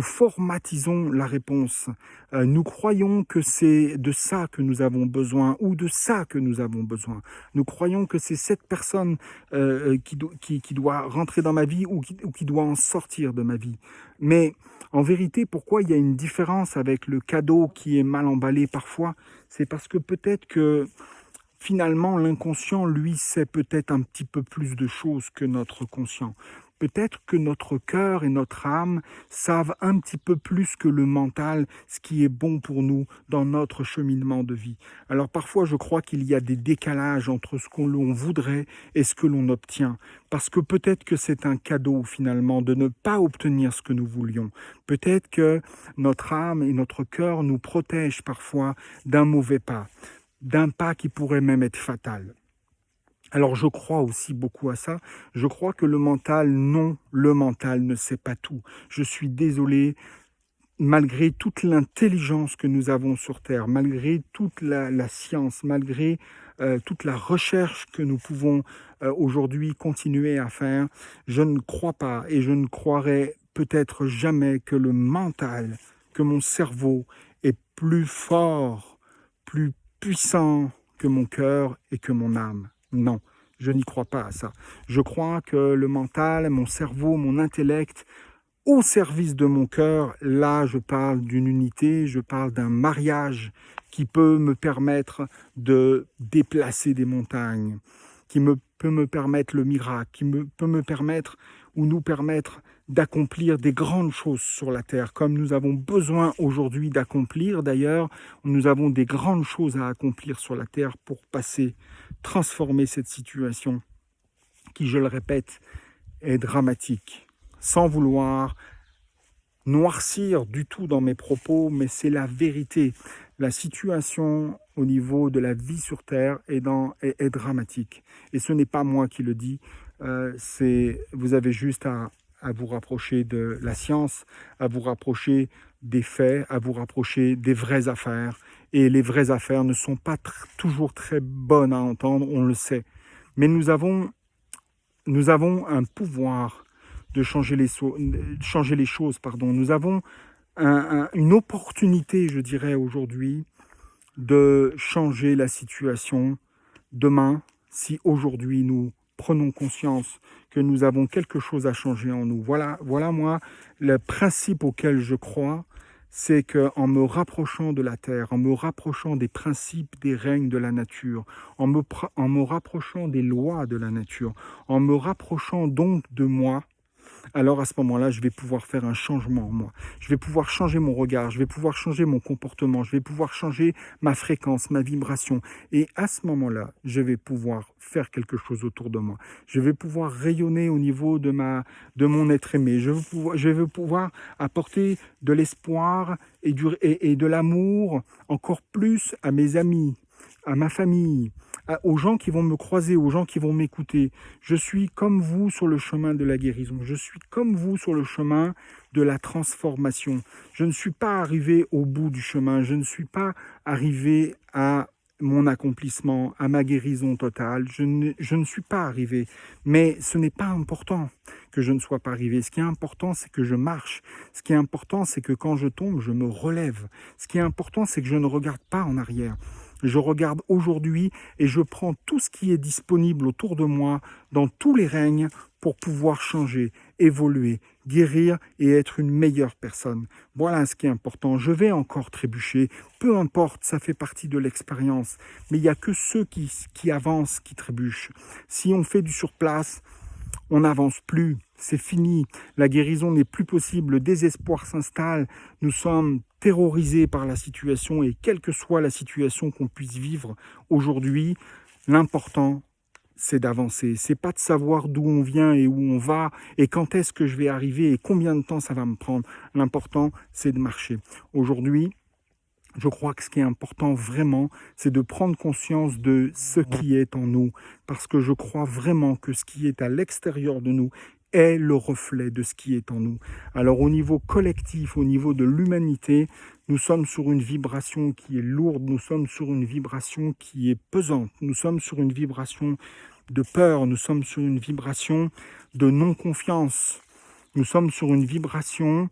formatisons la réponse. Nous croyons que c'est de ça que nous avons besoin ou de ça que nous avons besoin. Nous croyons que c'est cette personne qui doit rentrer dans ma vie ou qui doit en sortir de ma vie. Mais en vérité, pourquoi il y a une différence avec le cadeau qui est mal emballé parfois? C'est parce que peut-être que finalement l'inconscient, lui, sait peut-être un petit peu plus de choses que notre conscient. Peut-être que notre cœur et notre âme savent un petit peu plus que le mental ce qui est bon pour nous dans notre cheminement de vie. Alors parfois, je crois qu'il y a des décalages entre ce que l'on voudrait et ce que l'on obtient. Parce que peut-être que c'est un cadeau finalement de ne pas obtenir ce que nous voulions. Peut-être que notre âme et notre cœur nous protègent parfois d'un mauvais pas, d'un pas qui pourrait même être fatal. Alors je crois aussi beaucoup à ça. Je crois que le mental ne sait pas tout. Je suis désolé, malgré toute l'intelligence que nous avons sur Terre, malgré toute la science, malgré toute la recherche que nous pouvons aujourd'hui continuer à faire, je ne crois pas et je ne croirai peut-être jamais que le mental, que mon cerveau est plus fort, plus puissant que mon cœur et que mon âme. Non, je n'y crois pas à ça. Je crois que le mental, mon cerveau, mon intellect, au service de mon cœur, là je parle d'une unité, je parle d'un mariage qui peut me permettre de déplacer des montagnes, peut me permettre le miracle, peut me permettre ou nous permettre d'accomplir des grandes choses sur la terre, comme nous avons besoin aujourd'hui d'accomplir. D'ailleurs, nous avons des grandes choses à accomplir sur la terre pour transformer cette situation qui, je le répète, est dramatique. Sans vouloir noircir du tout dans mes propos, mais c'est la vérité. La situation au niveau de la vie sur Terre est dramatique. Et ce n'est pas moi qui le dis, vous avez juste à vous rapprocher de la science, à vous rapprocher des faits, à vous rapprocher des vraies affaires. Et les vraies affaires ne sont pas toujours très bonnes à entendre, on le sait. Mais nous avons un pouvoir de changer les choses. Nous avons une opportunité, je dirais aujourd'hui, de changer la situation demain, si aujourd'hui nous prenons conscience que nous avons quelque chose à changer en nous. Voilà moi, le principe auquel je crois, c'est qu'en me rapprochant de la terre, en me rapprochant des principes, des règnes de la nature, en me rapprochant des lois de la nature, en me rapprochant donc de moi, alors à ce moment-là, je vais pouvoir faire un changement en moi. Je vais pouvoir changer mon regard, je vais pouvoir changer mon comportement, je vais pouvoir changer ma fréquence, ma vibration. Et à ce moment-là, je vais pouvoir faire quelque chose autour de moi. Je vais pouvoir rayonner au niveau de mon être aimé. Je vais pouvoir apporter de l'espoir et de l'amour encore plus à mes amis, à ma famille, aux gens qui vont me croiser, aux gens qui vont m'écouter. Je suis comme vous sur le chemin de la guérison. Je suis comme vous sur le chemin de la transformation. Je ne suis pas arrivé au bout du chemin. Je ne suis pas arrivé à mon accomplissement, à ma guérison totale. Je ne suis pas arrivé. Mais ce n'est pas important que je ne sois pas arrivé. Ce qui est important, c'est que je marche. Ce qui est important, c'est que quand je tombe, je me relève. Ce qui est important, c'est que je ne regarde pas en arrière. Je regarde aujourd'hui et je prends tout ce qui est disponible autour de moi dans tous les règnes pour pouvoir changer, évoluer, guérir et être une meilleure personne. Voilà ce qui est important. Je vais encore trébucher, peu importe, ça fait partie de l'expérience. Mais il n'y a que ceux qui avancent qui trébuchent. Si on fait du surplace, on n'avance plus, c'est fini, la guérison n'est plus possible, le désespoir s'installe, nous sommes terrorisés par la situation et quelle que soit la situation qu'on puisse vivre aujourd'hui, l'important c'est d'avancer, c'est pas de savoir d'où on vient et où on va et quand est-ce que je vais arriver et combien de temps ça va me prendre, l'important c'est de marcher. Aujourd'hui, je crois que ce qui est important vraiment, c'est de prendre conscience de ce qui est en nous, parce que je crois vraiment que ce qui est à l'extérieur de nous est le reflet de ce qui est en nous. Alors au niveau collectif, au niveau de l'humanité, nous sommes sur une vibration qui est lourde, nous sommes sur une vibration qui est pesante, nous sommes sur une vibration de peur, nous sommes sur une vibration de non-confiance, nous sommes sur une vibration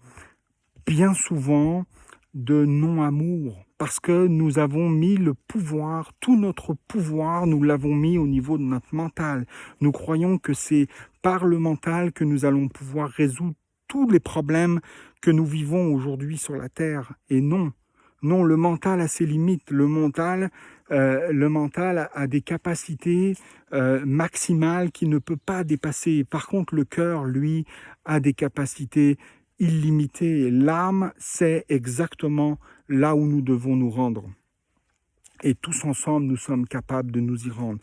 bien souvent de non-amour, parce que nous avons mis le pouvoir, tout notre pouvoir, nous l'avons mis au niveau de notre mental. Nous croyons que c'est par le mental que nous allons pouvoir résoudre tous les problèmes que nous vivons aujourd'hui sur la Terre. Et non, non, le mental a ses limites. Le mental a des capacités maximales qu'il ne peut pas dépasser. Par contre, le cœur, lui, a des capacités illimité. Et l'âme sait exactement là où nous devons nous rendre. Et tous ensemble, nous sommes capables de nous y rendre.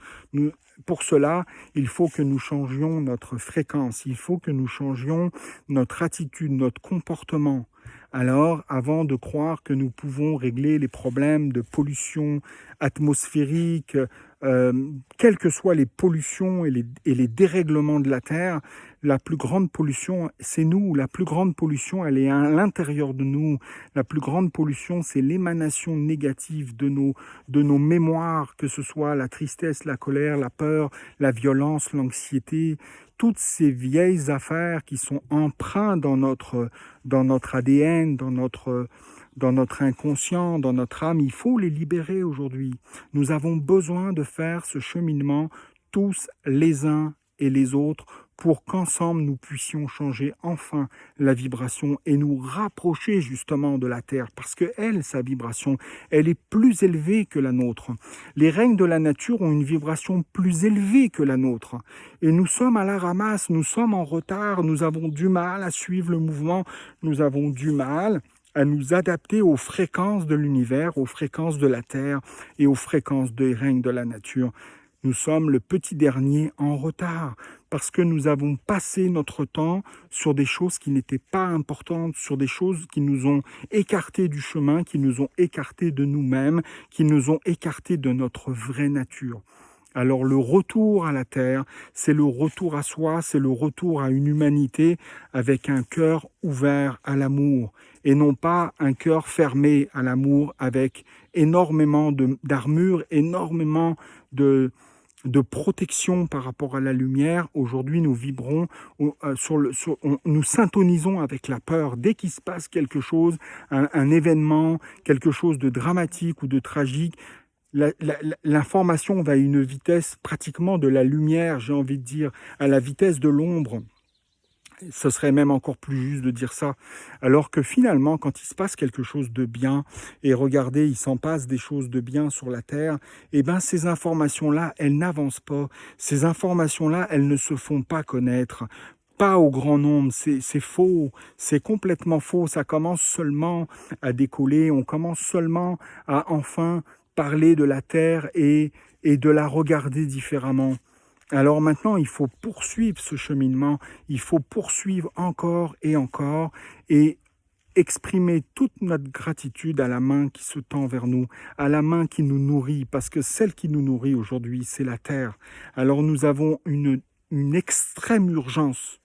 Pour cela, il faut que nous changions notre fréquence, il faut que nous changions notre attitude, notre comportement. Alors, avant de croire que nous pouvons régler les problèmes de pollution atmosphérique, quelles que soient les pollutions et les dérèglements de la Terre, la plus grande pollution, c'est nous. La plus grande pollution, elle est à l'intérieur de nous. La plus grande pollution, c'est l'émanation négative de nos mémoires, que ce soit la tristesse, la colère, la peur, la violence, l'anxiété, toutes ces vieilles affaires qui sont empreintes dans notre ADN, dans notre inconscient, dans notre âme. Il faut les libérer aujourd'hui. Nous avons besoin de faire ce cheminement tous les uns et les autres pour qu'ensemble nous puissions changer enfin la vibration et nous rapprocher justement de la Terre, parce que elle, sa vibration, elle est plus élevée que la nôtre. Les règnes de la nature ont une vibration plus élevée que la nôtre. Et nous sommes à la ramasse, nous sommes en retard, nous avons du mal à suivre le mouvement, nous avons du mal à nous adapter aux fréquences de l'univers, aux fréquences de la Terre et aux fréquences des règnes de la nature. Nous sommes le petit dernier en retard parce que nous avons passé notre temps sur des choses qui n'étaient pas importantes, sur des choses qui nous ont écartés du chemin, qui nous ont écartés de nous-mêmes, qui nous ont écartés de notre vraie nature. Alors le retour à la Terre, c'est le retour à soi, c'est le retour à une humanité avec un cœur ouvert à l'amour et non pas un cœur fermé à l'amour avec énormément d'armure, énormément de protection par rapport à la lumière. Aujourd'hui, nous vibrons, nous syntonisons avec la peur. Dès qu'il se passe quelque chose, un événement, quelque chose de dramatique ou de tragique, l'information va à une vitesse pratiquement de la lumière, j'ai envie de dire, à la vitesse de l'ombre. Ce serait même encore plus juste de dire ça. Alors que finalement, quand il se passe quelque chose de bien, et regardez, il s'en passe des choses de bien sur la Terre, eh bien ces informations-là, elles n'avancent pas. Ces informations-là, elles ne se font pas connaître. pas au grand nombre, c'est faux, c'est complètement faux. Ça commence seulement à décoller, on commence seulement à enfin parler de la Terre et de la regarder différemment. Alors maintenant, il faut poursuivre ce cheminement, il faut poursuivre encore et exprimer toute notre gratitude à la main qui se tend vers nous, à la main qui nous nourrit, parce que celle qui nous nourrit aujourd'hui, c'est la terre. Alors nous avons une extrême urgence,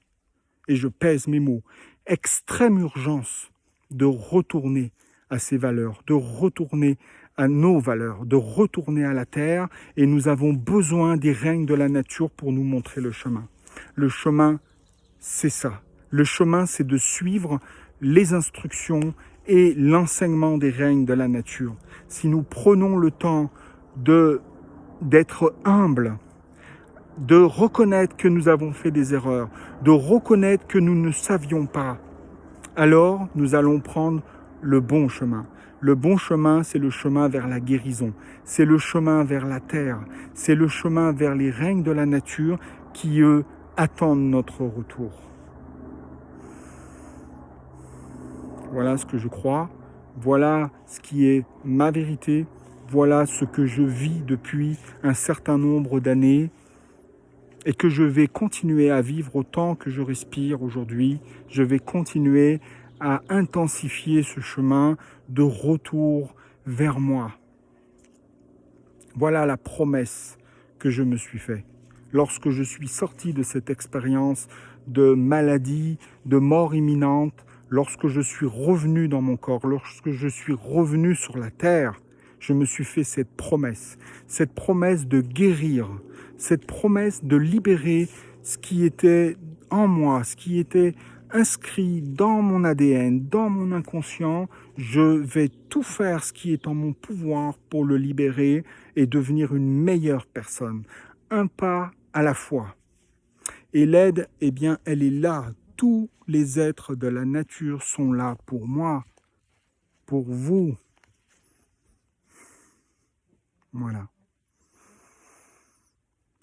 et je pèse mes mots, extrême urgence de retourner à ces valeurs, de retourner à nos valeurs, de retourner à la terre, et nous avons besoin des règnes de la nature pour nous montrer le chemin. Le chemin, c'est ça. Le chemin, c'est de suivre les instructions et l'enseignement des règnes de la nature. Si nous prenons le temps d'être humbles, de reconnaître que nous avons fait des erreurs, de reconnaître que nous ne savions pas, alors nous allons prendre le bon chemin. Le bon chemin, c'est le chemin vers la guérison, c'est le chemin vers la terre, c'est le chemin vers les règnes de la nature qui, eux, attendent notre retour. Voilà ce que je crois, voilà ce qui est ma vérité, voilà ce que je vis depuis un certain nombre d'années et que je vais continuer à vivre autant que je respire aujourd'hui. Je vais continuer à intensifier ce chemin de retour vers moi. Voilà la promesse que je me suis faite. Lorsque je suis sorti de cette expérience de maladie, de mort imminente, lorsque je suis revenu dans mon corps, lorsque je suis revenu sur la terre, je me suis fait cette promesse de guérir, cette promesse de libérer ce qui était en moi, ce qui était inscrit dans mon ADN, dans mon inconscient. Je vais tout faire ce qui est en mon pouvoir pour le libérer et devenir une meilleure personne. Un pas à la fois. Et l'aide, eh bien, elle est là. Tous les êtres de la nature sont là pour moi, pour vous. Voilà.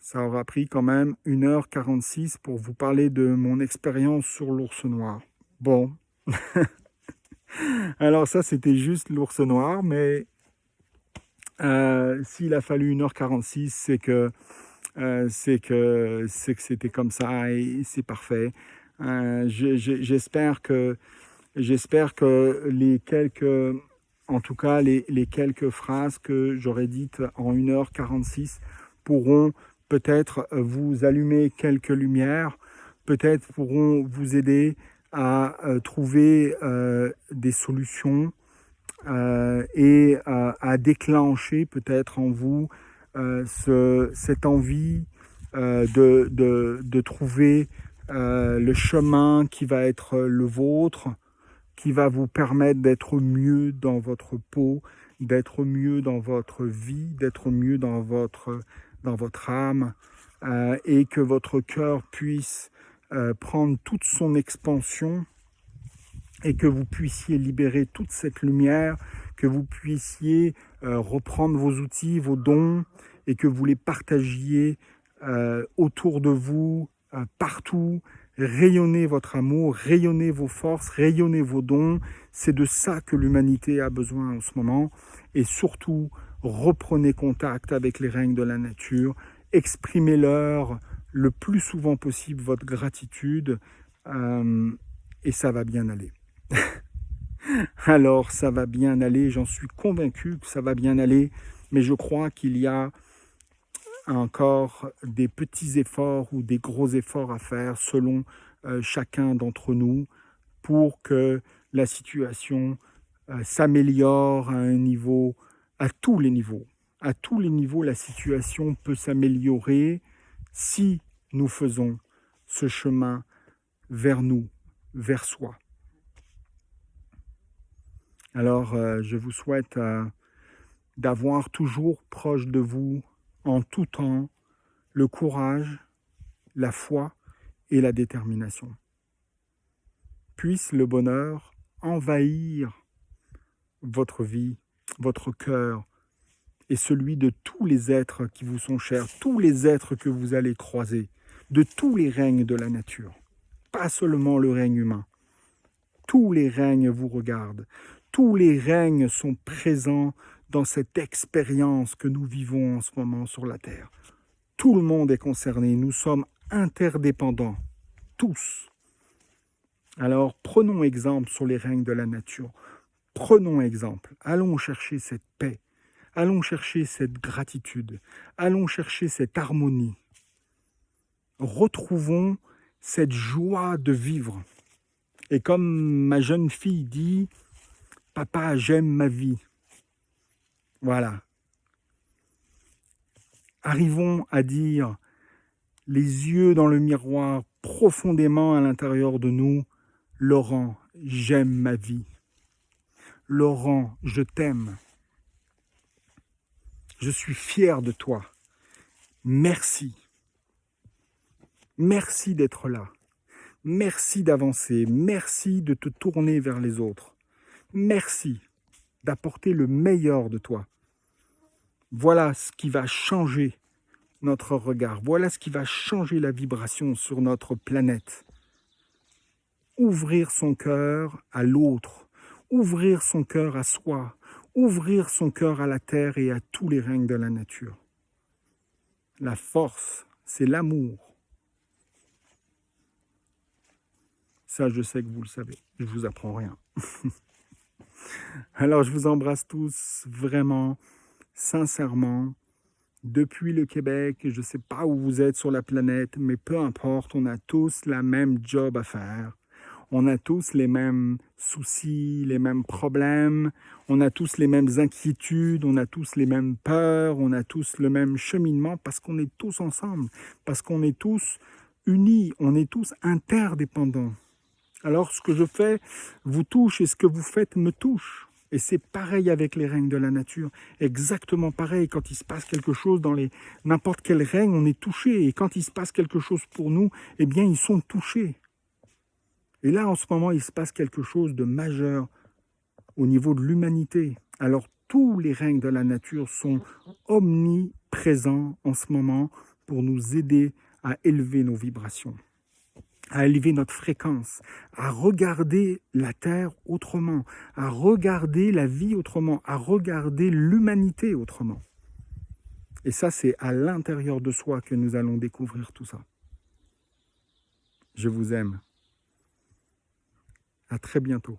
Ça aura pris quand même 1h46 pour vous parler de mon expérience sur l'ours noir. Bon. Alors ça, c'était juste l'ours noir, mais s'il a fallu 1h46, c'est que c'était comme ça et c'est parfait. J'espère que les quelques, en tout cas les quelques phrases que j'aurais dites en 1h46 pourront peut-être vous allumer quelques lumières, peut-être pourront vous aider à trouver des solutions et à déclencher peut-être en vous cette envie de trouver le chemin qui va être le vôtre, qui va vous permettre d'être mieux dans votre peau, d'être mieux dans votre vie, d'être mieux dans votre âme, et que votre cœur puisse prendre toute son expansion et que vous puissiez libérer toute cette lumière, que vous puissiez reprendre vos outils, vos dons, et que vous les partagiez autour de vous, partout. Rayonnez votre amour, rayonnez vos forces, rayonnez vos dons. C'est de ça que l'humanité a besoin en ce moment. Et surtout, reprenez contact avec les règnes de la nature. Exprimez-leur le plus souvent possible votre gratitude et ça va bien aller. Alors ça va bien aller, j'en suis convaincu que ça va bien aller, mais je crois qu'il y a encore des petits efforts ou des gros efforts à faire selon chacun d'entre nous pour que la situation s'améliore à un niveau, à tous les niveaux. À tous les niveaux, la situation peut s'améliorer si nous faisons ce chemin vers nous, vers soi. Alors, je vous souhaite d'avoir toujours proche de vous, en tout temps, le courage, la foi et la détermination. Puisse le bonheur envahir votre vie, votre cœur et celui de tous les êtres qui vous sont chers, tous les êtres que vous allez croiser, de tous les règnes de la nature. pas seulement le règne humain. Tous les règnes vous regardent. Tous les règnes sont présents dans cette expérience que nous vivons en ce moment sur la Terre. Tout le monde est concerné. Nous sommes interdépendants. Tous. Alors, prenons exemple sur les règnes de la nature. Prenons exemple. Allons chercher cette paix. Allons chercher cette gratitude. Allons chercher cette harmonie. Retrouvons cette joie de vivre. Et comme ma jeune fille dit, « Papa, j'aime ma vie ». Voilà. Arrivons à dire, les yeux dans le miroir, profondément à l'intérieur de nous, « Laurent, j'aime ma vie. Laurent, je t'aime. Je suis fier de toi. Merci. Merci d'être là. Merci d'avancer. Merci de te tourner vers les autres. Merci d'apporter le meilleur de toi. Voilà ce qui va changer notre regard. Voilà ce qui va changer la vibration sur notre planète. Ouvrir son cœur à l'autre. Ouvrir son cœur à soi. Ouvrir son cœur à la terre et à tous les règnes de la nature. La force, c'est l'amour. Ça, je sais que vous le savez. Je ne vous apprends rien. Alors, je vous embrasse tous vraiment, sincèrement. Depuis le Québec, je ne sais pas où vous êtes sur la planète, mais peu importe, on a tous la même job à faire. On a tous les mêmes soucis, les mêmes problèmes, on a tous les mêmes inquiétudes, on a tous les mêmes peurs, on a tous le même cheminement parce qu'on est tous ensemble, parce qu'on est tous unis, on est tous interdépendants. Alors ce que je fais vous touche et ce que vous faites me touche. Et c'est pareil avec les règnes de la nature, exactement pareil. Quand il se passe quelque chose dans n'importe quel règne, on est touché. Et quand il se passe quelque chose pour nous, eh bien ils sont touchés. Et là, en ce moment, il se passe quelque chose de majeur au niveau de l'humanité. Alors, tous les règnes de la nature sont omniprésents en ce moment pour nous aider à élever nos vibrations, à élever notre fréquence, à regarder la Terre autrement, à regarder la vie autrement, à regarder l'humanité autrement. Et ça, c'est à l'intérieur de soi que nous allons découvrir tout ça. Je vous aime. À très bientôt.